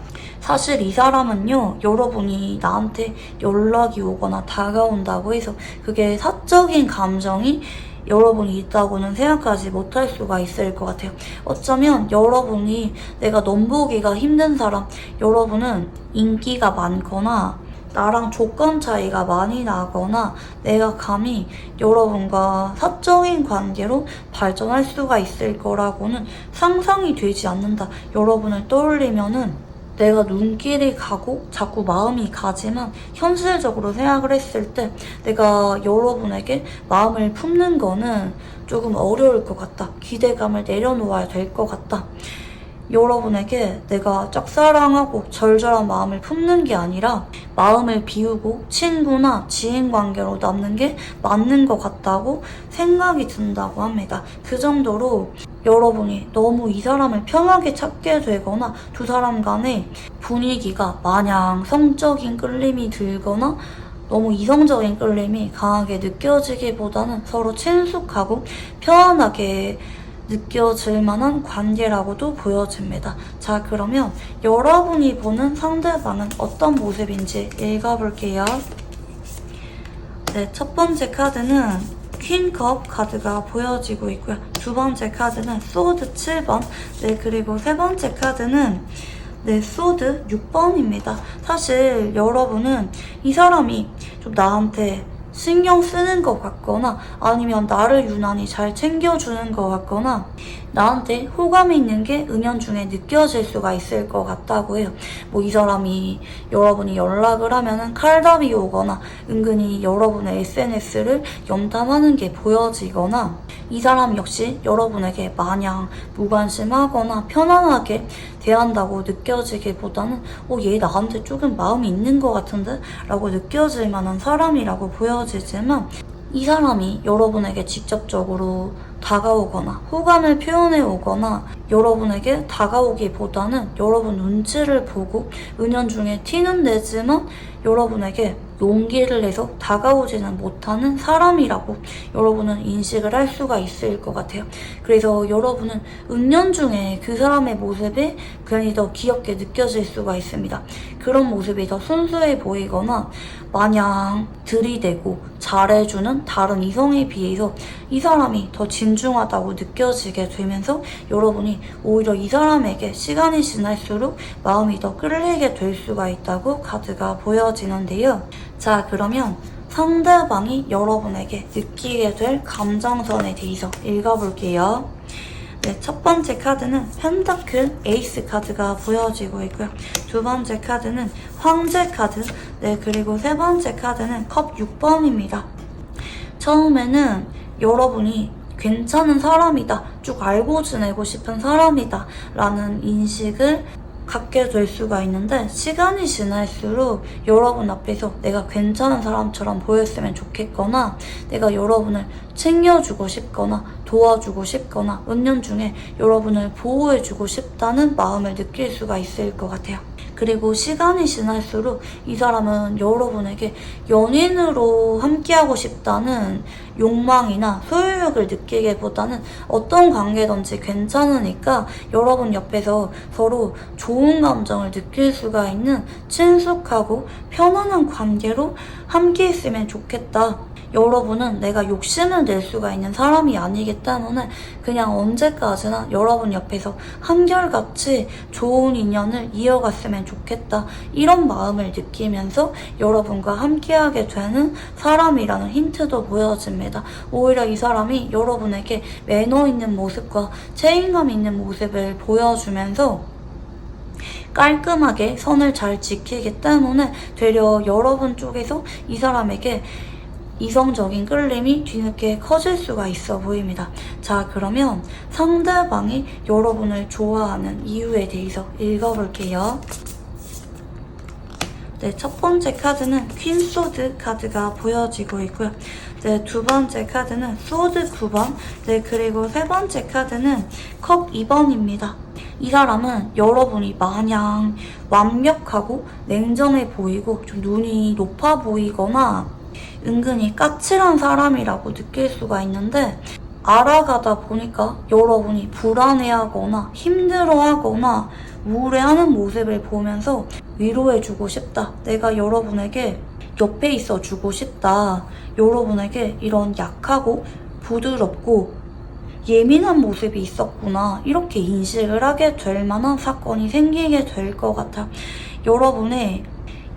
사실 이 사람은요, 여러분이 나한테 연락이 오거나 다가온다고 해서 그게 사적인 감정이 여러분이 있다고는 생각하지 못할 수가 있을 것 같아요. 어쩌면 여러분이 내가 넘보기가 힘든 사람, 여러분은 인기가 많거나 나랑 조건 차이가 많이 나거나 내가 감히 여러분과 사적인 관계로 발전할 수가 있을 거라고는 상상이 되지 않는다. 여러분을 떠올리면은 내가 눈길이 가고 자꾸 마음이 가지만 현실적으로 생각을 했을 때 내가 여러분에게 마음을 품는 거는 조금 어려울 것 같다. 기대감을 내려놓아야 될 것 같다. 여러분에게 내가 짝사랑하고 절절한 마음을 품는 게 아니라 마음을 비우고 친구나 지인 관계로 남는 게 맞는 것 같다고 생각이 든다고 합니다. 그 정도로 여러분이 너무 이 사람을 편하게 찾게 되거나 두 사람 간의 분위기가 마냥 성적인 끌림이 들거나 너무 이성적인 끌림이 강하게 느껴지기보다는 서로 친숙하고 편안하게 느껴질 만한 관계라고도 보여집니다. 자, 그러면 여러분이 보는 상대방은 어떤 모습인지 읽어볼게요. 네, 첫 번째 카드는 퀸컵 카드가 보여지고 있고요. 두 번째 카드는 소드 7번. 네, 그리고 세 번째 카드는 네, 소드 6번입니다. 사실 여러분은 이 사람이 좀 나한테 신경 쓰는 것 같거나 아니면 나를 유난히 잘 챙겨주는 것 같거나 나한테 호감이 있는 게 은연중에 느껴질 수가 있을 것 같다고 해요. 뭐 이 사람이 여러분이 연락을 하면은 칼답이 오거나 은근히 여러분의 SNS를 염탐하는 게 보여지거나 이 사람 역시 여러분에게 마냥 무관심하거나 편안하게 대한다고 느껴지기보다는 얘 나한테 조금 마음이 있는 것 같은데? 라고 느껴질 만한 사람이라고 보여지지만 이 사람이 여러분에게 직접적으로 다가오거나 호감을 표현해 오거나 여러분에게 다가오기보다는 여러분 눈치를 보고 은연중에 티는 내지만 여러분에게 용기를 내서 다가오지는 못하는 사람이라고 여러분은 인식을 할 수가 있을 것 같아요. 그래서 여러분은 은연중에 그 사람의 모습이 괜히 더 귀엽게 느껴질 수가 있습니다. 그런 모습이 더 순수해 보이거나 마냥 들이대고 잘해주는 다른 이성에 비해서 이 사람이 더 진중하다고 느껴지게 되면서 여러분이 오히려 이 사람에게 시간이 지날수록 마음이 더 끌리게 될 수가 있다고 카드가 보여지는데요. 자, 그러면 상대방이 여러분에게 느끼게 될 감정선에 대해서 읽어볼게요. 네, 첫 번째 카드는 펜타클 에이스 카드가 보여지고 있고요. 두 번째 카드는 황제 카드, 네, 그리고 세 번째 카드는 컵 6번입니다. 처음에는 여러분이 괜찮은 사람이다, 쭉 알고 지내고 싶은 사람이다 라는 인식을 갖게 될 수가 있는데 시간이 지날수록 여러분 앞에서 내가 괜찮은 사람처럼 보였으면 좋겠거나 내가 여러분을 챙겨주고 싶거나 도와주고 싶거나 은연중에 여러분을 보호해주고 싶다는 마음을 느낄 수가 있을 것 같아요. 그리고 시간이 지날수록 이 사람은 여러분에게 연인으로 함께하고 싶다는 욕망이나 소유욕을 느끼기보다는 어떤 관계든지 괜찮으니까 여러분 옆에서 서로 좋은 감정을 느낄 수가 있는 친숙하고 편안한 관계로 함께 있으면 좋겠다. 여러분은 내가 욕심을 낼 수가 있는 사람이 아니기 때문에 그냥 언제까지나 여러분 옆에서 한결같이 좋은 인연을 이어갔으면 좋겠다. 이런 마음을 느끼면서 여러분과 함께하게 되는 사람이라는 힌트도 보여집니다. 오히려 이 사람이 여러분에게 매너 있는 모습과 책임감 있는 모습을 보여주면서 깔끔하게 선을 잘 지키기 때문에 되려 여러분 쪽에서 이 사람에게 이성적인 끌림이 뒤늦게 커질 수가 있어 보입니다. 자, 그러면 상대방이 여러분을 좋아하는 이유에 대해서 읽어볼게요. 네, 첫 번째 카드는 퀸소드 카드가 보여지고 있고요. 네, 두 번째 카드는 소드 9번, 네, 그리고 세 번째 카드는 컵 2번입니다. 이 사람은 여러분이 마냥 완벽하고 냉정해 보이고 좀 눈이 높아 보이거나 은근히 까칠한 사람이라고 느낄 수가 있는데, 알아가다 보니까 여러분이 불안해하거나 힘들어하거나 우울해하는 모습을 보면서 위로해주고 싶다, 내가 여러분에게 옆에 있어주고 싶다, 여러분에게 이런 약하고 부드럽고 예민한 모습이 있었구나, 이렇게 인식을 하게 될 만한 사건이 생기게 될 것 같아요. 여러분의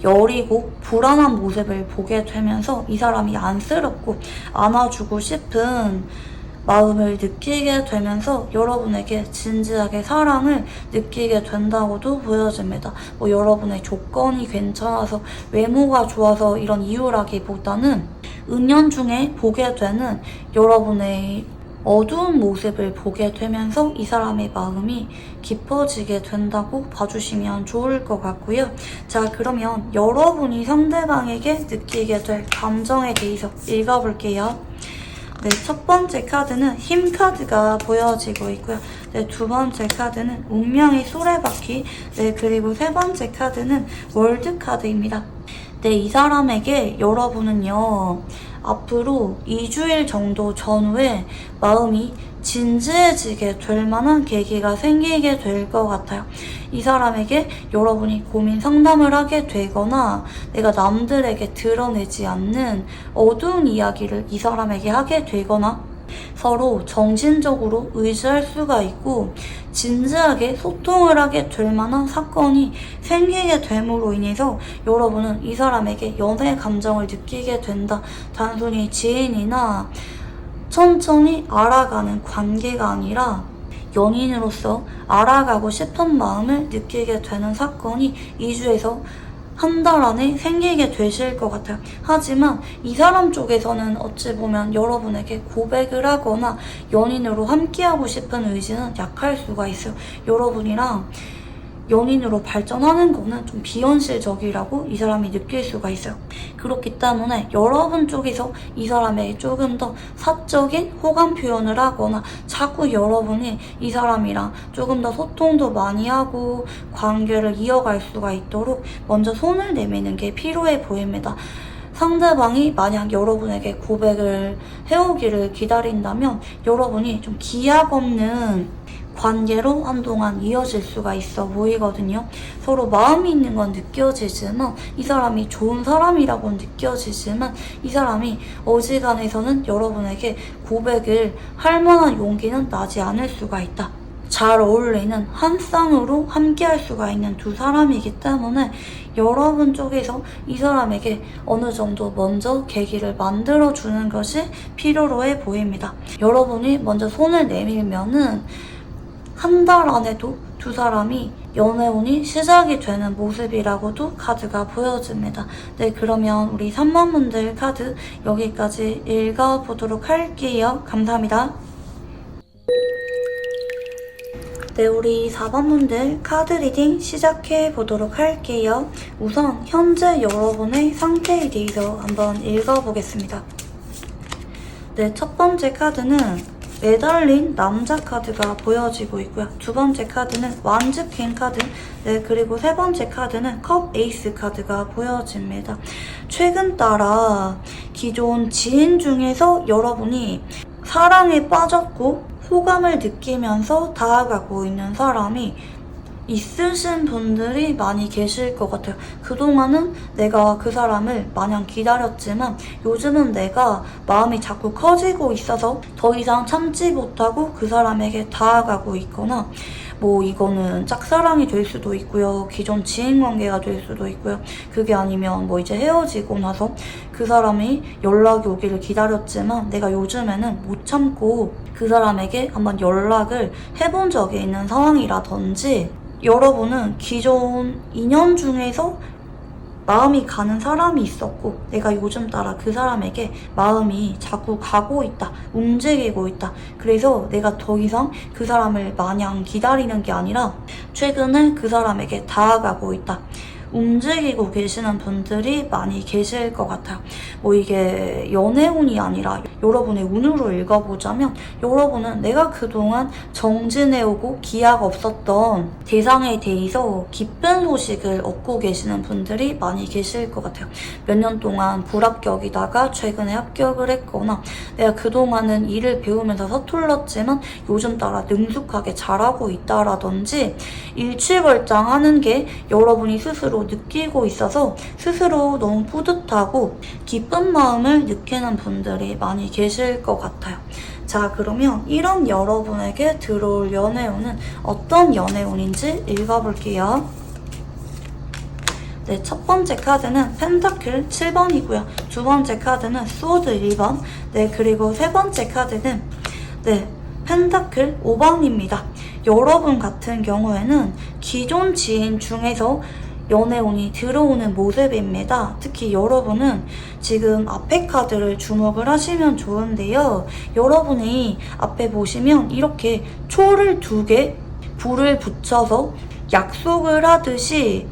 여리고 불안한 모습을 보게 되면서 이 사람이 안쓰럽고 안아주고 싶은 마음을 느끼게 되면서 여러분에게 진지하게 사랑을 느끼게 된다고도 보여집니다. 뭐 여러분의 조건이 괜찮아서 외모가 좋아서 이런 이유라기보다는 은연중에 보게 되는 여러분의 어두운 모습을 보게 되면서 이 사람의 마음이 깊어지게 된다고 봐주시면 좋을 것 같고요. 자, 그러면 여러분이 상대방에게 느끼게 될 감정에 대해서 읽어볼게요. 네, 첫 번째 카드는 힘 카드가 보여지고 있고요. 네, 두 번째 카드는 운명의 수레바퀴. 네, 그리고 세 번째 카드는 월드 카드입니다. 네, 이 사람에게 여러분은요, 앞으로 2주일 정도 전후에 마음이 진지해지게 될 만한 계기가 생기게 될 것 같아요. 이 사람에게 여러분이 고민 상담을 하게 되거나 내가 남들에게 드러내지 않는 어두운 이야기를 이 사람에게 하게 되거나 서로 정신적으로 의지할 수가 있고 진지하게 소통을 하게 될 만한 사건이 생기게 됨으로 인해서 여러분은 이 사람에게 연애 감정을 느끼게 된다. 단순히 지인이나 천천히 알아가는 관계가 아니라 연인으로서 알아가고 싶은 마음을 느끼게 되는 사건이 2주에서 한 달 안에 생기게 되실 것 같아요. 하지만 이 사람 쪽에서는 어찌 보면 여러분에게 고백을 하거나 연인으로 함께하고 싶은 의지는 약할 수가 있어요. 여러분이랑 연인으로 발전하는 거는 좀 비현실적이라고 이 사람이 느낄 수가 있어요. 그렇기 때문에 여러분 쪽에서 이 사람에게 조금 더 사적인 호감 표현을 하거나 자꾸 여러분이 이 사람이랑 조금 더 소통도 많이 하고 관계를 이어갈 수가 있도록 먼저 손을 내미는 게 필요해 보입니다. 상대방이 만약 여러분에게 고백을 해오기를 기다린다면 여러분이 좀 기약 없는 관계로 한동안 이어질 수가 있어 보이거든요. 서로 마음이 있는 건 느껴지지만 이 사람이 좋은 사람이라고 느껴지지만 이 사람이 어지간해서는 여러분에게 고백을 할 만한 용기는 나지 않을 수가 있다. 잘 어울리는 한 쌍으로 함께 할 수가 있는 두 사람이기 때문에 여러분 쪽에서 이 사람에게 어느 정도 먼저 계기를 만들어주는 것이 필요로 해 보입니다. 여러분이 먼저 손을 내밀면은 한 달 안에도 두 사람이 연애운이 시작이 되는 모습이라고도 카드가 보여집니다. 네, 그러면 우리 3번 분들 카드 여기까지 읽어보도록 할게요. 감사합니다. 네, 우리 4번 분들 카드 리딩 시작해 보도록 할게요. 우선 현재 여러분의 상태에 대해서 한번 읽어보겠습니다. 네, 첫 번째 카드는 매달린 남자 카드가 보여지고 있고요. 두 번째 카드는 완즈 퀸 카드, 네, 그리고 세 번째 카드는 컵 에이스 카드가 보여집니다. 최근 따라 기존 지인 중에서 여러분이 사랑에 빠졌고 호감을 느끼면서 다가가고 있는 사람이 있으신 분들이 많이 계실 것 같아요. 그동안은 내가 그 사람을 마냥 기다렸지만 요즘은 내가 마음이 자꾸 커지고 있어서 더 이상 참지 못하고 그 사람에게 다가가고 있거나 뭐 이거는 짝사랑이 될 수도 있고요. 기존 지인관계가 될 수도 있고요. 그게 아니면 뭐 이제 헤어지고 나서 그 사람이 연락이 오기를 기다렸지만 내가 요즘에는 못 참고 그 사람에게 한번 연락을 해본 적이 있는 상황이라든지 여러분은 기존 인연 중에서 마음이 가는 사람이 있었고 내가 요즘 따라 그 사람에게 마음이 자꾸 가고 있다, 움직이고 있다. 그래서 내가 더 이상 그 사람을 마냥 기다리는 게 아니라 최근에 그 사람에게 다가가고 있다. 움직이고 계시는 분들이 많이 계실 것 같아요. 뭐 이게 연애운이 아니라 여러분의 운으로 읽어보자면 여러분은 내가 그동안 정진해오고 기약 없었던 대상에 대해서 기쁜 소식을 얻고 계시는 분들이 많이 계실 것 같아요. 몇 년 동안 불합격이다가 최근에 합격을 했거나 내가 그동안은 일을 배우면서 서툴렀지만 요즘 따라 능숙하게 잘하고 있다라든지 일취월장하는 게 여러분이 스스로 느끼고 있어서 스스로 너무 뿌듯하고 기쁜 마음을 느끼는 분들이 많이 계실 것 같아요. 자, 그러면 이런 여러분에게 들어올 연애운은 어떤 연애운인지 읽어볼게요. 네, 첫 번째 카드는 펜타클 7번이고요. 두 번째 카드는 소드 1번. 네, 그리고 세 번째 카드는 펜타클 5번입니다. 여러분 같은 경우에는 기존 지인 중에서 연애운이 들어오는 모습입니다. 특히 여러분은 지금 앞에 카드를 주목을 하시면 좋은데요. 여러분이 앞에 보시면 이렇게 초를 2개 불을 붙여서 약속을 하듯이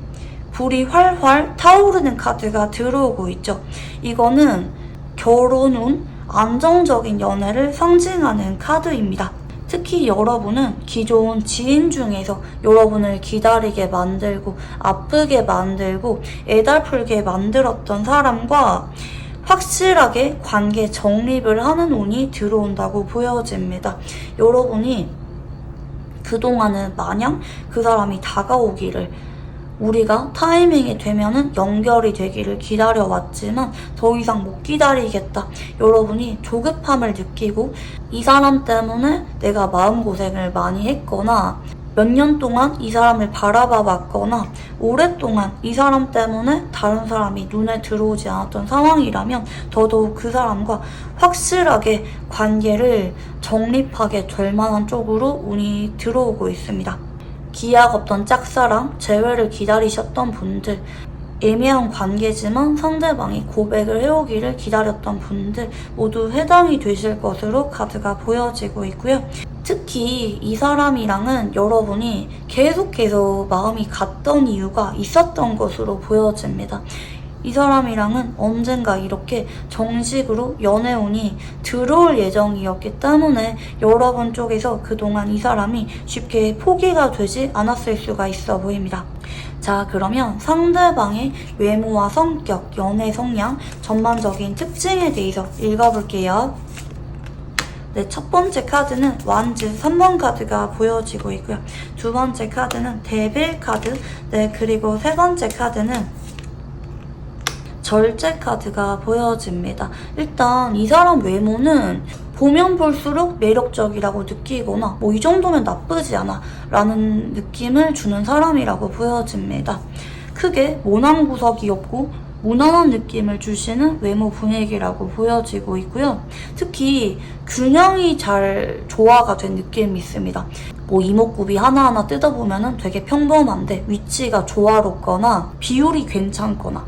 불이 활활 타오르는 카드가 들어오고 있죠. 이거는 결혼운, 안정적인 연애를 상징하는 카드입니다. 특히 여러분은 기존 지인 중에서 여러분을 기다리게 만들고 아프게 만들고 애달풀게 만들었던 사람과 확실하게 관계 정립을 하는 운이 들어온다고 보여집니다. 여러분이 그동안은 마냥 그 사람이 다가오기를 우리가 타이밍이 되면은 연결이 되기를 기다려왔지만 더 이상 못 기다리겠다. 여러분이 조급함을 느끼고 이 사람 때문에 내가 마음고생을 많이 했거나 몇 년 동안 이 사람을 바라봐 왔거나 오랫동안 이 사람 때문에 다른 사람이 눈에 들어오지 않았던 상황이라면 더더욱 그 사람과 확실하게 관계를 정립하게 될 만한 쪽으로 운이 들어오고 있습니다. 기약 없던 짝사랑, 재회를 기다리셨던 분들, 애매한 관계지만 상대방이 고백을 해오기를 기다렸던 분들 모두 해당이 되실 것으로 카드가 보여지고 있고요. 특히 이 사람이랑은 여러분이 계속해서 마음이 갔던 이유가 있었던 것으로 보여집니다. 이 사람이랑은 언젠가 이렇게 정식으로 연애운이 들어올 예정이었기 때문에 여러분 쪽에서 그동안 이 사람이 쉽게 포기가 되지 않았을 수가 있어 보입니다. 자, 그러면 상대방의 외모와 성격, 연애 성향, 전반적인 특징에 대해서 읽어볼게요. 네, 첫 번째 카드는 완즈 3번 카드가 보여지고 있고요. 두 번째 카드는 데빌 카드, 네, 그리고 세 번째 카드는 절제 카드가 보여집니다. 일단 이 사람 외모는 보면 볼수록 매력적이라고 느끼거나 뭐 이 정도면 나쁘지 않아 라는 느낌을 주는 사람이라고 보여집니다. 크게 모난 구석이 없고 무난한 느낌을 주시는 외모 분위기라고 보여지고 있고요. 특히 균형이 잘 조화가 된 느낌이 있습니다. 뭐 이목구비 하나하나 뜯어보면 되게 평범한데 위치가 조화롭거나 비율이 괜찮거나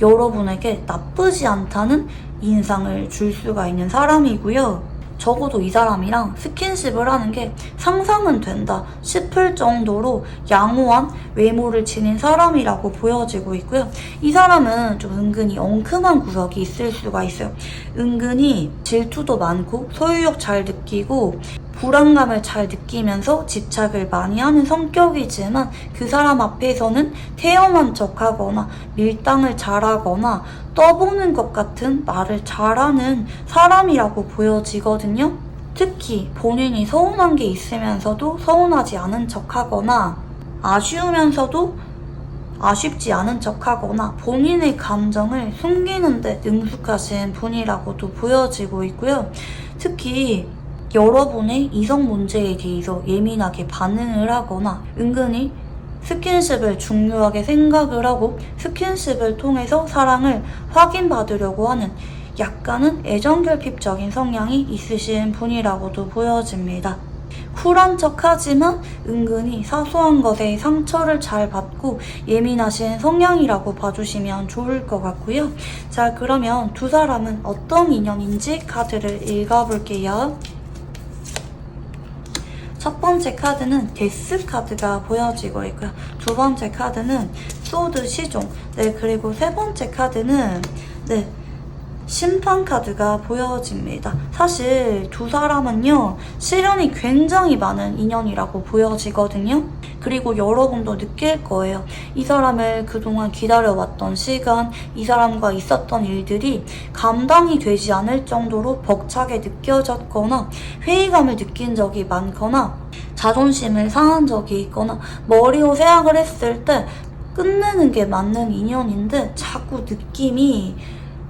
여러분에게 나쁘지 않다는 인상을 줄 수가 있는 사람이고요. 적어도 이 사람이랑 스킨십을 하는 게 상상은 된다 싶을 정도로 양호한 외모를 지닌 사람이라고 보여지고 있고요. 이 사람은 좀 은근히 엉큼한 구석이 있을 수가 있어요. 은근히 질투도 많고 소유욕 잘 느끼고 불안감을 잘 느끼면서 집착을 많이 하는 성격이지만 그 사람 앞에서는 태연한 척하거나 밀당을 잘하거나 떠보는 것 같은 말을 잘하는 사람이라고 보여지거든요. 특히 본인이 서운한 게 있으면서도 서운하지 않은 척하거나 아쉬우면서도 아쉽지 않은 척하거나 본인의 감정을 숨기는데 능숙하신 분이라고도 보여지고 있고요. 특히 여러분의 이성 문제에 대해서 예민하게 반응을 하거나 은근히 스킨십을 중요하게 생각을 하고 스킨십을 통해서 사랑을 확인받으려고 하는 약간은 애정결핍적인 성향이 있으신 분이라고도 보여집니다. 쿨한 척하지만 은근히 사소한 것에 상처를 잘 받고 예민하신 성향이라고 봐주시면 좋을 것 같고요. 자, 그러면 두 사람은 어떤 인연인지 카드를 읽어볼게요. 첫 번째 카드는 데스 카드가 보여지고 있고요. 두 번째 카드는 소드 시종. 네, 그리고 세 번째 카드는 네, 심판 카드가 보여집니다. 사실 두 사람은요, 시련이 굉장히 많은 인연이라고 보여지거든요. 그리고 여러분도 느낄 거예요. 이 사람을 그동안 기다려왔던 시간, 이 사람과 있었던 일들이 감당이 되지 않을 정도로 벅차게 느껴졌거나 회의감을 느낀 적이 많거나 자존심을 상한 적이 있거나 머리로 생각을 했을 때 끝내는 게 맞는 인연인데 자꾸 느낌이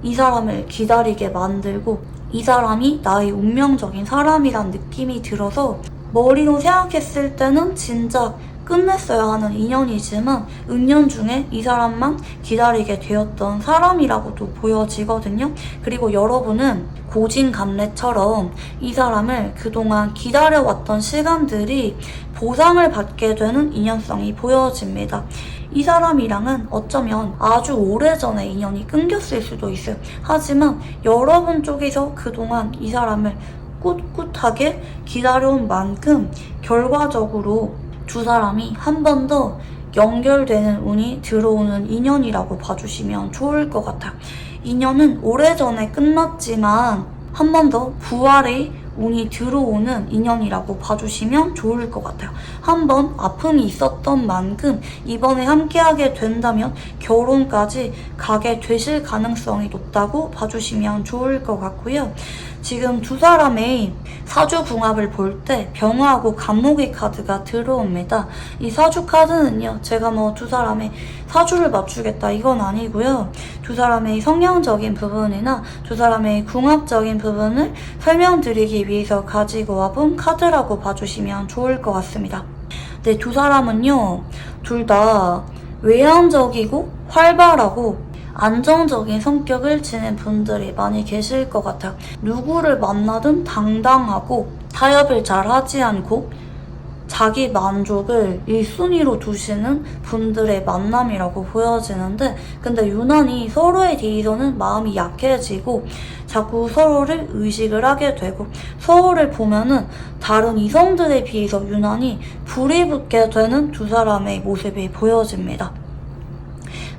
이 사람을 기다리게 만들고 이 사람이 나의 운명적인 사람이란 느낌이 들어서 머리로 생각했을 때는 진짜 끝냈어야 하는 인연이지만 은연중에 이 사람만 기다리게 되었던 사람이라고도 보여지거든요. 그리고 여러분은 고진감래처럼 이 사람을 그동안 기다려왔던 시간들이 보상을 받게 되는 인연성이 보여집니다. 이 사람이랑은 어쩌면 아주 오래전에 인연이 끊겼을 수도 있어요. 하지만 여러분 쪽에서 그동안 이 사람을 꿋꿋하게 기다려온 만큼 결과적으로 두 사람이 한 번 더 연결되는 운이 들어오는 인연이라고 봐주시면 좋을 것 같아요. 인연은 오래전에 끝났지만 한 번 더 부활의 운이 들어오는 인연이라고 봐주시면 좋을 것 같아요. 한번 아픔이 있었던 만큼 이번에 함께하게 된다면 결혼까지 가게 되실 가능성이 높다고 봐주시면 좋을 것 같고요. 지금 두 사람의 사주궁합을 볼 때 병화하고 간목의 카드가 들어옵니다. 이 사주 카드는요, 제가 뭐 두 사람의 사주를 맞추겠다 이건 아니고요. 두 사람의 성향적인 부분이나 두 사람의 궁합적인 부분을 설명드리기 위해서 가지고 와본 카드라고 봐주시면 좋을 것 같습니다. 네, 두 사람은요, 둘 다 외향적이고 활발하고 안정적인 성격을 지닌 분들이 많이 계실 것 같아요. 누구를 만나든 당당하고 타협을 잘 하지 않고 자기 만족을 1순위로 두시는 분들의 만남이라고 보여지는데, 근데 유난히 서로에 대해서는 마음이 약해지고 자꾸 서로를 의식을 하게 되고 서로를 보면은 다른 이성들에 비해서 유난히 불이 붙게 되는 두 사람의 모습이 보여집니다.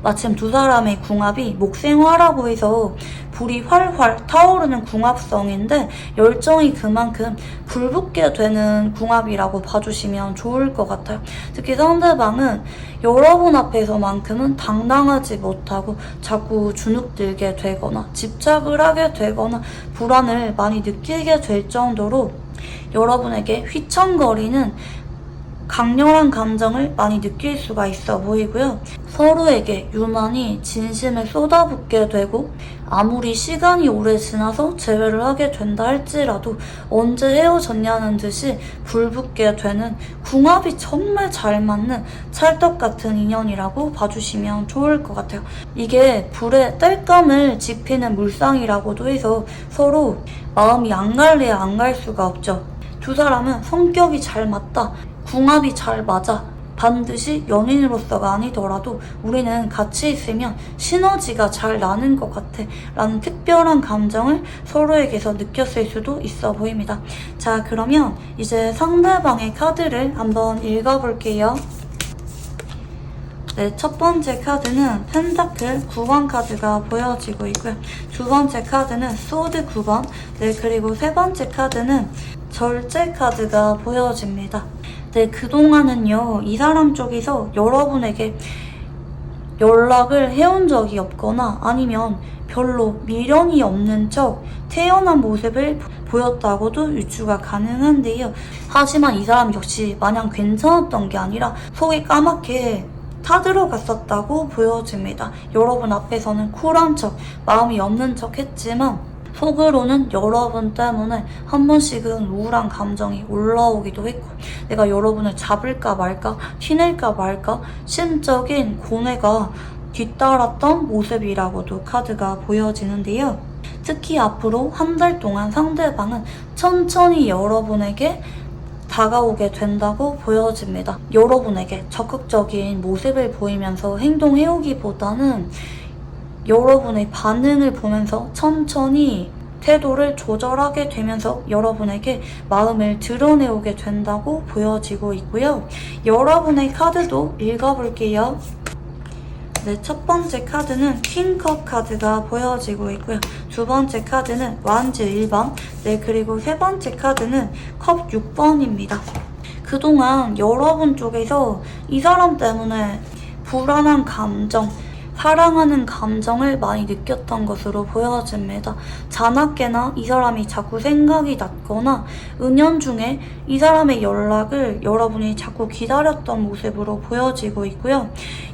마침 두 사람의 궁합이 목생화라고 해서 불이 활활 타오르는 궁합성인데 열정이 그만큼 불붙게 되는 궁합이라고 봐주시면 좋을 것 같아요. 특히 상대방은 여러분 앞에서만큼은 당당하지 못하고 자꾸 주눅들게 되거나 집착을 하게 되거나 불안을 많이 느끼게 될 정도로 여러분에게 휘청거리는 강렬한 감정을 많이 느낄 수가 있어 보이고요. 서로에게 유난히 진심을 쏟아붓게 되고 아무리 시간이 오래 지나서 재회를 하게 된다 할지라도 언제 헤어졌냐는 듯이 불붙게 되는 궁합이 정말 잘 맞는 찰떡같은 인연이라고 봐주시면 좋을 것 같아요. 이게 불에 땔감을 지피는 물상이라고도 해서 서로 마음이 안 갈래야 안 갈 수가 없죠. 두 사람은 성격이 잘 맞다, 궁합이 잘 맞아, 반드시 연인으로서가 아니더라도 우리는 같이 있으면 시너지가 잘 나는 것 같아 라는 특별한 감정을 서로에게서 느꼈을 수도 있어 보입니다. 자, 그러면 이제 상대방의 카드를 한번 읽어볼게요. 네, 첫 번째 카드는 펜타클 9번 카드가 보여지고 있고요. 두 번째 카드는 소드 9번, 네, 그리고 세 번째 카드는 절제 카드가 보여집니다. 네, 그동안은요, 이 사람 쪽에서 여러분에게 연락을 해온 적이 없거나 아니면 별로 미련이 없는 척 태연한 모습을 보였다고도 유추가 가능한데요. 하지만 이 사람 역시 마냥 괜찮았던 게 아니라 속이 까맣게 타들어갔었다고 보여집니다. 여러분 앞에서는 쿨한 척, 마음이 없는 척 했지만 속으로는 여러분 때문에 한 번씩은 우울한 감정이 올라오기도 했고 내가 여러분을 잡을까 말까, 티낼까 말까 심적인 고뇌가 뒤따랐던 모습이라고도 카드가 보여지는데요. 특히 앞으로 한 달 동안 상대방은 천천히 여러분에게 다가오게 된다고 보여집니다. 여러분에게 적극적인 모습을 보이면서 행동해오기보다는 여러분의 반응을 보면서 천천히 태도를 조절하게 되면서 여러분에게 마음을 드러내오게 된다고 보여지고 있고요. 여러분의 카드도 읽어볼게요. 네, 첫 번째 카드는 퀸컵 카드가 보여지고 있고요. 두 번째 카드는 완즈 1번, 네, 그리고 세 번째 카드는 컵 6번입니다. 그동안 여러분 쪽에서 이 사람 때문에 불안한 감정, 사랑하는 감정을 많이 느꼈던 것으로 보여집니다. 자나깨나 이 사람이 자꾸 생각이 났거나 은연중에 이 사람의 연락을 여러분이 자꾸 기다렸던 모습으로 보여지고 있고요.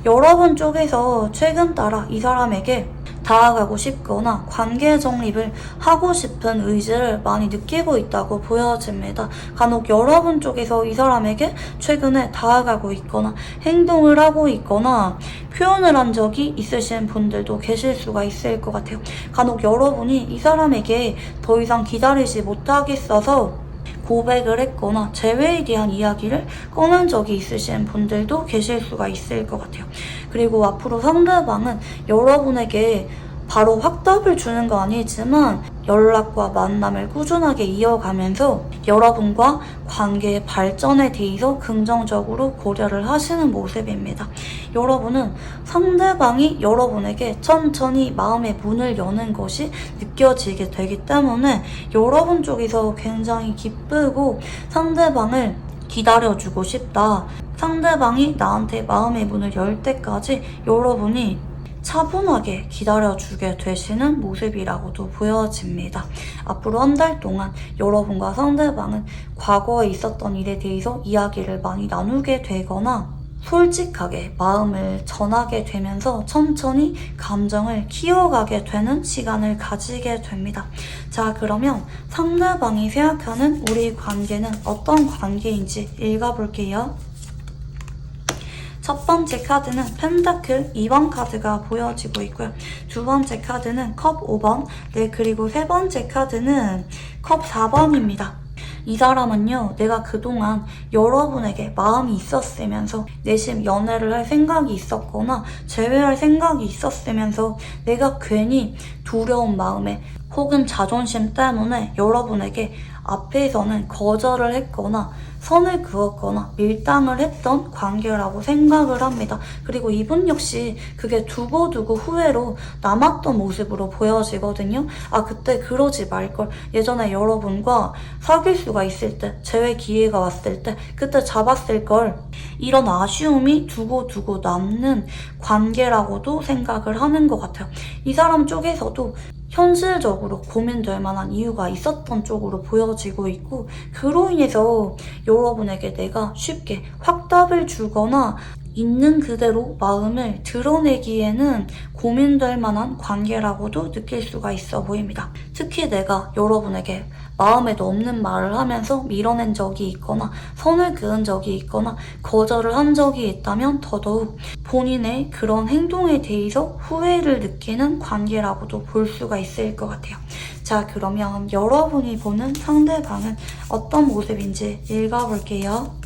여러분 쪽에서 최근 따라 이 사람에게 다가가고 싶거나 관계 정립을 하고 싶은 의지를 많이 느끼고 있다고 보여집니다. 간혹 여러분 쪽에서 이 사람에게 최근에 다가가고 있거나 행동을 하고 있거나 표현을 한 적이 있으신 분들도 계실 수가 있을 것 같아요. 간혹 여러분이 이 사람에게 더 이상 기다리지 못하겠어서 고백을 했거나 재회에 대한 이야기를 꺼낸 적이 있으신 분들도 계실 수가 있을 것 같아요. 그리고 앞으로 상대방은 여러분에게 바로 확답을 주는 거 아니지만 연락과 만남을 꾸준하게 이어가면서 여러분과 관계의 발전에 대해서 긍정적으로 고려를 하시는 모습입니다. 여러분은 상대방이 여러분에게 천천히 마음의 문을 여는 것이 느껴지게 되기 때문에 여러분 쪽에서 굉장히 기쁘고 상대방을 기다려주고 싶다. 상대방이 나한테 마음의 문을 열 때까지 여러분이 차분하게 기다려주게 되시는 모습이라고도 보여집니다. 앞으로 한 달 동안 여러분과 상대방은 과거에 있었던 일에 대해서 이야기를 많이 나누게 되거나 솔직하게 마음을 전하게 되면서 천천히 감정을 키워가게 되는 시간을 가지게 됩니다. 자, 그러면 상대방이 생각하는 우리 관계는 어떤 관계인지 읽어볼게요. 첫 번째 카드는 펜타클 2번 카드가 보여지고 있고요. 두 번째 카드는 컵 5번, 네, 그리고 세 번째 카드는 컵 4번입니다. 이 사람은요, 내가 그동안 여러분에게 마음이 있었으면서 내심 연애를 할 생각이 있었거나 재회할 생각이 있었으면서 내가 괜히 두려운 마음에 혹은 자존심 때문에 여러분에게 앞에서는 거절을 했거나 선을 그었거나 밀당을 했던 관계라고 생각을 합니다. 그리고 이분 역시 그게 두고두고 후회로 남았던 모습으로 보여지거든요. 아, 그때 그러지 말걸. 예전에 여러분과 사귈 수가 있을 때, 재회 기회가 왔을 때 그때 잡았을 걸. 이런 아쉬움이 두고두고 남는 관계라고도 생각을 하는 것 같아요. 이 사람 쪽에서도 현실적으로 고민될 만한 이유가 있었던 쪽으로 보여지고 있고, 그로 인해서 여러분에게 내가 쉽게 확답을 주거나 있는 그대로 마음을 드러내기에는 고민될 만한 관계라고도 느낄 수가 있어 보입니다. 특히 내가 여러분에게 마음에도 없는 말을 하면서 밀어낸 적이 있거나 선을 그은 적이 있거나 거절을 한 적이 있다면 더더욱 본인의 그런 행동에 대해서 후회를 느끼는 관계라고도 볼 수가 있을 것 같아요. 자, 그러면 여러분이 보는 상대방은 어떤 모습인지 읽어볼게요.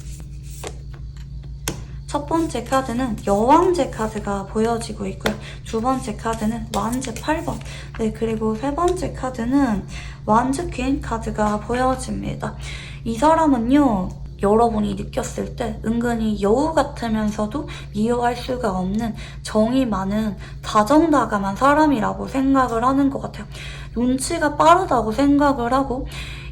첫 번째 카드는 여왕제 카드가 보여지고 있고요. 두 번째 카드는 완즈 8번, 네, 그리고 세 번째 카드는 완즈 퀸 카드가 보여집니다. 이 사람은요, 여러분이 느꼈을 때 은근히 여우 같으면서도 미워할 수가 없는 정이 많은 다정다감한 사람이라고 생각을 하는 것 같아요. 눈치가 빠르다고 생각을 하고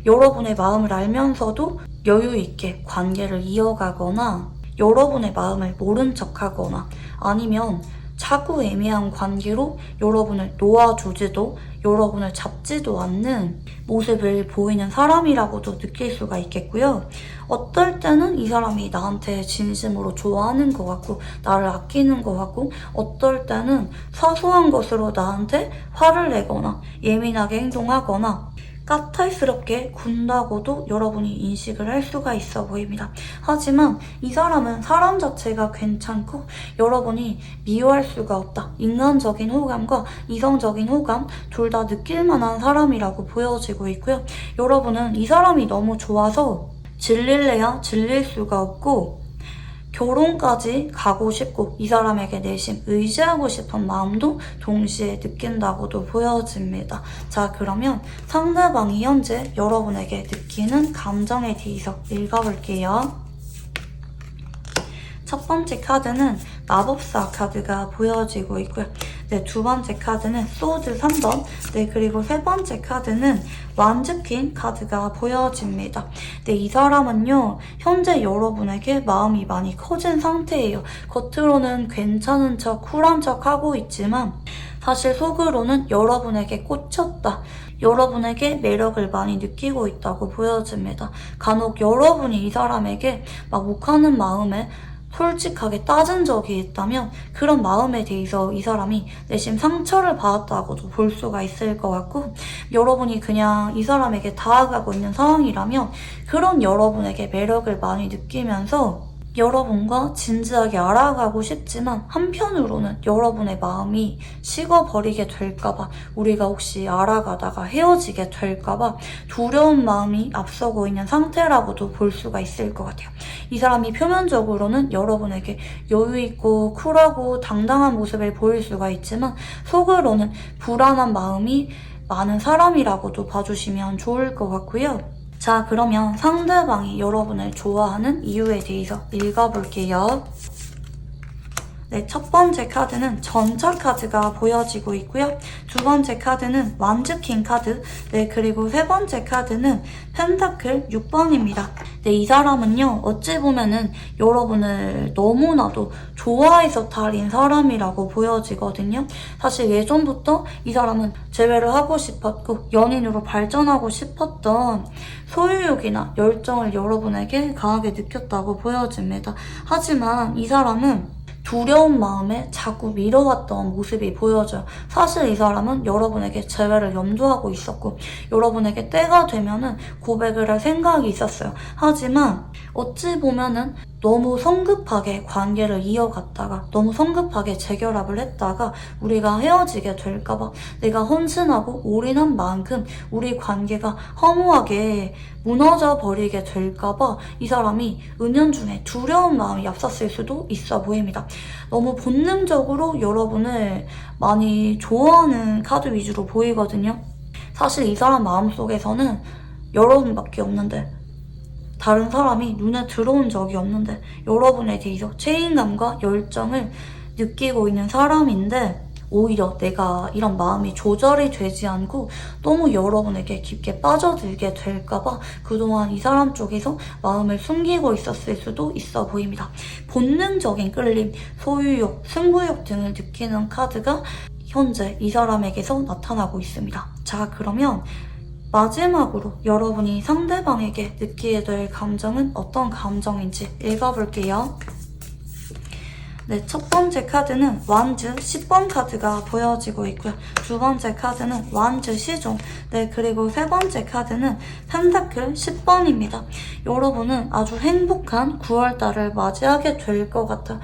여러분의 마음을 알면서도 여유 있게 관계를 이어가거나 여러분의 마음을 모른 척하거나 아니면 자꾸 애매한 관계로 여러분을 놓아주지도 여러분을 잡지도 않는 모습을 보이는 사람이라고도 느낄 수가 있겠고요. 어떨 때는 이 사람이 나한테 진심으로 좋아하는 것 같고 나를 아끼는 것 같고 어떨 때는 사소한 것으로 나한테 화를 내거나 예민하게 행동하거나 까탈스럽게 군다고도 여러분이 인식을 할 수가 있어 보입니다. 하지만 이 사람은 사람 자체가 괜찮고 여러분이 미워할 수가 없다. 인간적인 호감과 이성적인 호감 둘 다 느낄 만한 사람이라고 보여지고 있고요. 여러분은 이 사람이 너무 좋아서 질릴래야 질릴 수가 없고 결혼까지 가고 싶고 이 사람에게 내심 의지하고 싶은 마음도 동시에 느낀다고도 보여집니다. 자, 그러면 상대방이 현재 여러분에게 느끼는 감정에 대해서 읽어볼게요. 첫 번째 카드는 마법사 카드가 보여지고 있고요. 네, 두 번째 카드는 소드 3번, 네, 그리고 세 번째 카드는 완즈퀸 카드가 보여집니다. 네, 이 사람은요, 현재 여러분에게 마음이 많이 커진 상태예요. 겉으로는 괜찮은 척, 쿨한 척 하고 있지만 사실 속으로는 여러분에게 꽂혔다. 여러분에게 매력을 많이 느끼고 있다고 보여집니다. 간혹 여러분이 이 사람에게 막 욱하는 마음에 솔직하게 따진 적이 있다면 그런 마음에 대해서 이 사람이 내심 상처를 받았다고도 볼 수가 있을 것 같고, 여러분이 그냥 이 사람에게 다가가고 있는 상황이라면 그런 여러분에게 매력을 많이 느끼면서 여러분과 진지하게 알아가고 싶지만 한편으로는 여러분의 마음이 식어버리게 될까봐, 우리가 혹시 알아가다가 헤어지게 될까봐 두려운 마음이 앞서고 있는 상태라고도 볼 수가 있을 것 같아요. 이 사람이 표면적으로는 여러분에게 여유있고 쿨하고 당당한 모습을 보일 수가 있지만 속으로는 불안한 마음이 많은 사람이라고도 봐주시면 좋을 것 같고요. 자, 그러면 상대방이 여러분을 좋아하는 이유에 대해서 읽어볼게요. 네, 첫 번째 카드는 전차 카드가 보여지고 있고요. 두 번째 카드는 완즈퀸 카드, 네, 그리고 세 번째 카드는 펜타클 6번입니다. 네, 이 사람은요, 어찌 보면은 여러분을 너무나도 좋아해서 달인 사람이라고 보여지거든요. 사실 예전부터 이 사람은 재회를 하고 싶었고 연인으로 발전하고 싶었던 소유욕이나 열정을 여러분에게 강하게 느꼈다고 보여집니다. 하지만 이 사람은 두려운 마음에 자꾸 미뤄왔던 모습이 보여져요. 사실 이 사람은 여러분에게 재회를 염두하고 있었고 여러분에게 때가 되면은 고백을 할 생각이 있었어요. 하지만 어찌 보면은 너무 성급하게 관계를 이어갔다가 너무 성급하게 재결합을 했다가 우리가 헤어지게 될까봐, 내가 헌신하고 올인한 만큼 우리 관계가 허무하게 무너져 버리게 될까봐 이 사람이 은연중에 두려운 마음이 앞섰을 수도 있어 보입니다. 너무 본능적으로 여러분을 많이 좋아하는 카드 위주로 보이거든요. 사실 이 사람 마음속에서는 여러분밖에 없는데, 다른 사람이 눈에 들어온 적이 없는데 여러분에 대해서 책임감과 열정을 느끼고 있는 사람인데, 오히려 내가 이런 마음이 조절이 되지 않고 너무 여러분에게 깊게 빠져들게 될까봐 그동안 이 사람 쪽에서 마음을 숨기고 있었을 수도 있어 보입니다. 본능적인 끌림, 소유욕, 승부욕 등을 느끼는 카드가 현재 이 사람에게서 나타나고 있습니다. 자, 그러면 마지막으로 여러분이 상대방에게 느끼게 될 감정은 어떤 감정인지 읽어볼게요. 네, 첫 번째 카드는 완즈 10번 카드가 보여지고 있고요. 두 번째 카드는 완즈 시종, 네, 그리고 세 번째 카드는 펜타클 10번입니다. 여러분은 아주 행복한 9월달을 맞이하게 될 것 같아요.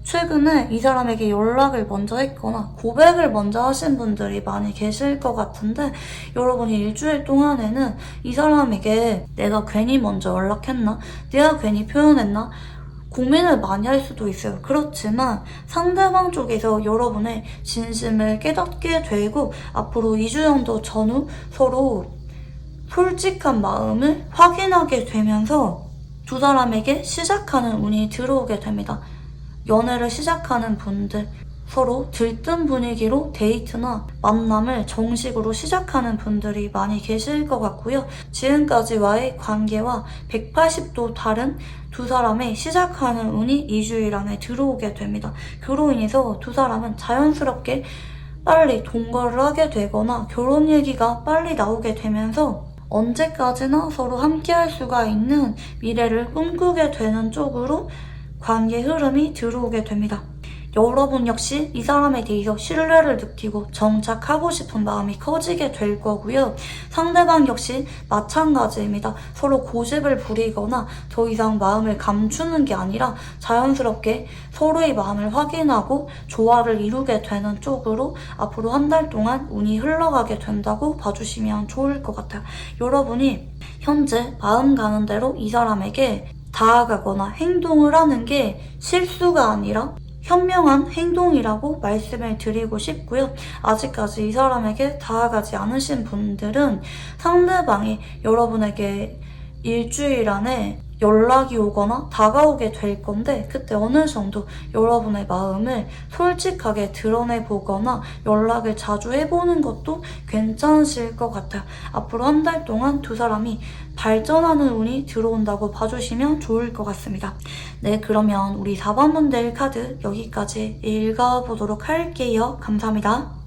최근에 이 사람에게 연락을 먼저 했거나 고백을 먼저 하신 분들이 많이 계실 것 같은데, 여러분이 일주일 동안에는 이 사람에게 내가 괜히 먼저 연락했나? 내가 괜히 표현했나? 고민을 많이 할 수도 있어요. 그렇지만 상대방 쪽에서 여러분의 진심을 깨닫게 되고 앞으로 2주 정도 전후 서로 솔직한 마음을 확인하게 되면서 두 사람에게 시작하는 운이 들어오게 됩니다. 연애를 시작하는 분들, 서로 들뜬 분위기로 데이트나 만남을 정식으로 시작하는 분들이 많이 계실 것 같고요. 지금까지와의 관계와 180도 다른 두 사람의 시작하는 운이 2주일 안에 들어오게 됩니다. 그로 인해서 두 사람은 자연스럽게 빨리 동거를 하게 되거나 결혼 얘기가 빨리 나오게 되면서 언제까지나 서로 함께 할 수가 있는 미래를 꿈꾸게 되는 쪽으로 관계 흐름이 들어오게 됩니다. 여러분 역시 이 사람에 대해서 신뢰를 느끼고 정착하고 싶은 마음이 커지게 될 거고요. 상대방 역시 마찬가지입니다. 서로 고집을 부리거나 더 이상 마음을 감추는 게 아니라 자연스럽게 서로의 마음을 확인하고 조화를 이루게 되는 쪽으로 앞으로 한 달 동안 운이 흘러가게 된다고 봐주시면 좋을 것 같아요. 여러분이 현재 마음 가는 대로 이 사람에게 다가가거나 행동을 하는 게 실수가 아니라 현명한 행동이라고 말씀을 드리고 싶고요. 아직까지 이 사람에게 다가가지 않으신 분들은 상대방이 여러분에게 일주일 안에 연락이 오거나 다가오게 될 건데 그때 어느 정도 여러분의 마음을 솔직하게 드러내보거나 연락을 자주 해보는 것도 괜찮으실 것 같아요. 앞으로 한 달 동안 두 사람이 발전하는 운이 들어온다고 봐주시면 좋을 것 같습니다. 네, 그러면 우리 4번 분들 카드 여기까지 읽어보도록 할게요. 감사합니다.